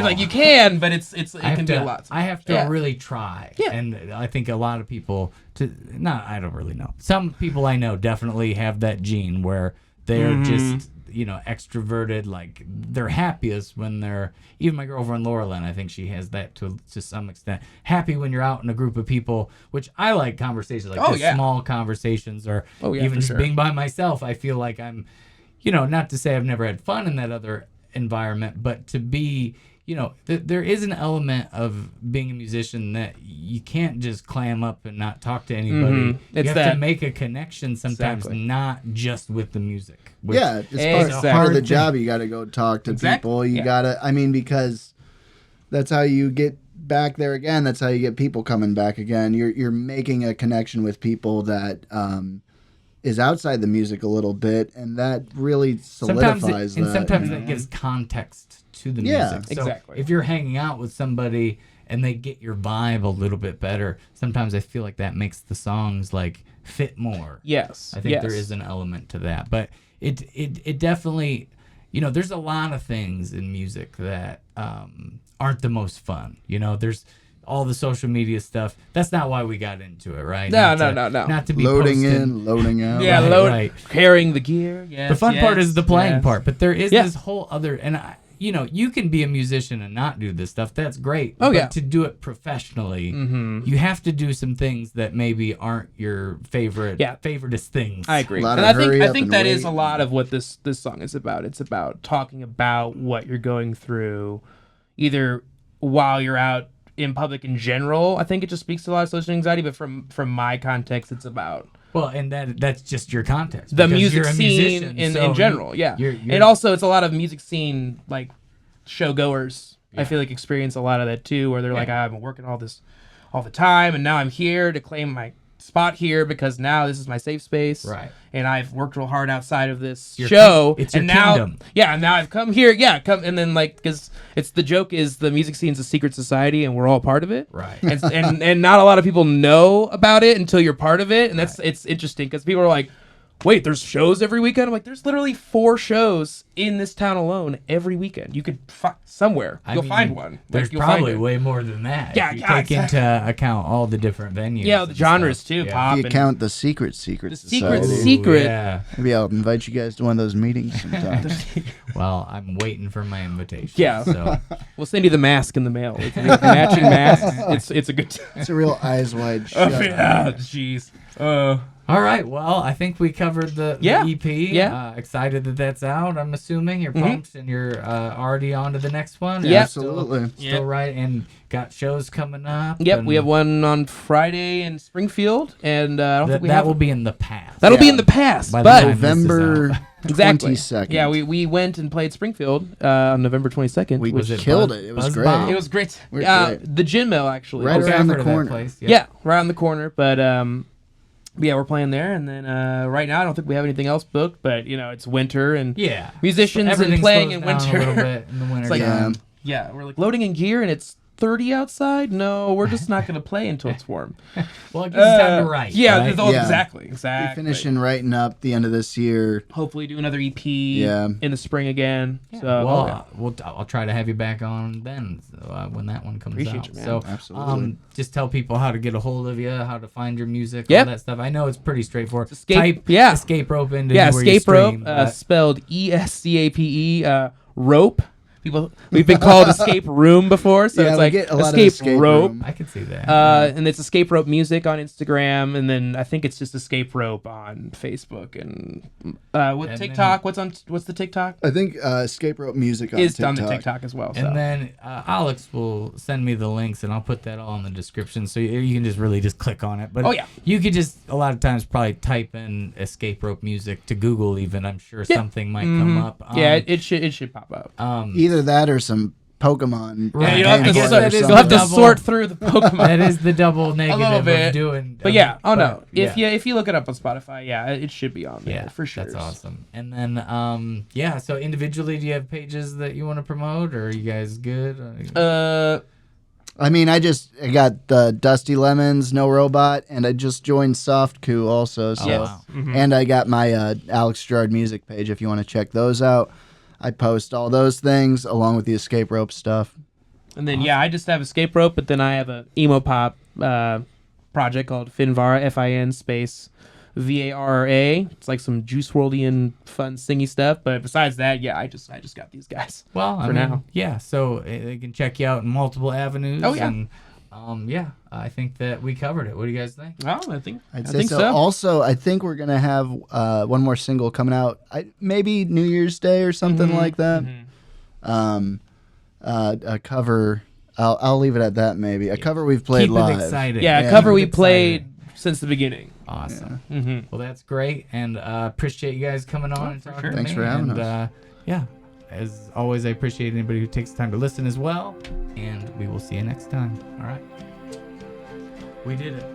Like you can, but it can be a lot. I have to really try. Yeah. And I think a lot of people I don't really know. Some people I know definitely have that gene where they're just, you know, extroverted. Like they're happiest when they're. Even my girlfriend Laura Lynn, I think she has that to some extent. Happy when you're out in a group of people, which I like conversations like small conversations, or even just being by myself. I feel like I'm, you know, not to say I've never had fun in that other environment, but to be, you know, there is an element of being a musician that you can't just clam up and not talk to anybody. You have to make a connection sometimes, not just with the music. It's part of the job. You got to go talk to people. You got to, I mean, because that's how you get back there again. That's how you get people coming back again. You're making a connection with people that is outside the music a little bit, and that really solidifies that. And sometimes that gives context to the music. So exactly. If you're hanging out with somebody and they get your vibe a little bit better, sometimes I feel like that makes the songs like fit more. Yes. I think there is an element to that, but it definitely, there's a lot of things in music that aren't the most fun. There's all the social media stuff. That's not why we got into it, right? No. Not to be Loading posting. in, loading out. Yeah, right. carrying the gear. Yes, The fun part is the playing part, but there is Yeah. this whole other, and you can be a musician and not do this stuff. That's great. Oh, but yeah. to do it professionally, you have to do some things that maybe aren't your favoritist things. I agree, A lot and of I think hurry I up think and that is wait. a lot of what this song is about. It's about talking about what you're going through, either while you're out in public in general. I think it just speaks to a lot of social anxiety, but from my context, it's about Well, and that's just your context. the because music you're a scene musician, so in general. Yeah, you're- and also it's a lot of music scene like show goers. I feel like experience a lot of that too, where they're like, I've been working all the time, and now I'm here to claim my spot here because now this is my safe space. Right. And I've worked real hard outside of this Your show. it's your and now, kingdom. yeah, and now I've come here. Yeah, and then because it's the joke is the music scene's a secret society and we're all part of it. Right. And not a lot of people know about it until you're part of it, and it's interesting because people are like, wait, there's shows every weekend? I'm like, there's literally 4 shows in this town alone every weekend. You could somewhere. You'll find one. There's you'll find probably it. way more than that. Yeah, if you yeah, take into account all the different venues. Yeah, the and genres stuff. too. Yeah. Pop. If you and- count the secret The society. secret. Yeah. Maybe I'll invite you guys to one of those meetings sometime. Well, I'm waiting for my invitation. Yeah. So We'll send you the mask in the mail. It's a matching mask. It's a good time. It's a real eyes wide Oh, shut. yeah, jeez. all right. Well, I think we covered the EP. Yeah. Excited that that's out. I'm assuming you're pumped and you're already on to the next one. Yeah. Absolutely. Still right, and got shows coming up. Yep, and we have one on Friday in Springfield, and I don't think we that have will be in the past. That'll be Yeah. in the past, By the but time this is November out. exactly. 22nd. Yeah, we went and played Springfield on November 22nd. We which killed Buzz- it. It was Buzz great. Bomb? it was great. We're great. The Gin Mill actually. Right Okay, around I've the heard of that corner. place. Yeah, right on the corner. But yeah, we're playing there, and then right now I don't think we have anything else booked. But it's winter and Yeah. musicians and Everything playing slows in down winter. a little bit in the winter. It's like Yeah. yeah, we're like loading in gear and it's 30 outside. No, we're just not gonna play until it's warm. Well, it gives you time to write. Yeah, right? Yeah. exactly. We're finishing writing up the end of this year. Hopefully, do another EP Yeah. in the spring again. So Well, I'll try to have you back on then when that one comes Appreciate out. you, man. So, Absolutely. just tell people how to get a hold of you, how to find your music, Yep. all that stuff. I know it's pretty straightforward. Escape- Type Escape Rope into yeah, where you Escape Rope, stream, but- spelled ESCAPE. Rope. We've been called Escape Room before, so Yeah, it's we like get a lot of Escape Escape Rope. Room. I can see that. And it's Escape Rope Music on Instagram, and then I think it's just Escape Rope on Facebook and what And TikTok. What's the TikTok? I think Escape Rope Music on Is TikTok. on the TikTok as well. So. and then Alex will send me the links, and I'll put that all in the description, so you can just click on it. But Oh, yeah. you could just a lot of times probably type in Escape Rope Music to Google. Even I'm sure something might come up. Yeah, it should pop up. Either that or some Pokemon. Right. You'll have to, I guess sort, that is you'll have to double- sort through the Pokemon. That is the double negative bit. of doing. But yeah, no. but If you look it up on Spotify, yeah, it should be on there yeah, for sure. That's awesome. And then so individually, do you have pages that you want to promote, or are you guys good? I mean, I got the Dusty Lemons, No Robot, and I just joined Softku also. So, Yes. wow. And I got my Alex Girard music page if you want to check those out. I post all those things along with the Escape Rope stuff. And then I just have Escape Rope, but then I have a emo pop project called Finvara, FIN space VARA. It's like some Juice WRLDian fun singy stuff. But besides that, I just got these guys. Well, I for mean, now. yeah. So they can check you out in multiple avenues. Oh, yeah. And I think that we covered it. What do you guys think? Oh, I think So. Also, I think we're gonna have one more single coming out, maybe New Year's Day or something like that. A cover. I'll leave it at that. Maybe a cover we've played Keep live. it exciting. Yeah, a Yeah. cover we Keep it played exciting. since the beginning. Awesome. Mm-hmm. Well, that's great, and appreciate you guys coming on and talking sure. to Thanks me. for having and, us. Yeah, as always, I appreciate anybody who takes time to listen as well, and we will see you next time. All right. We did it.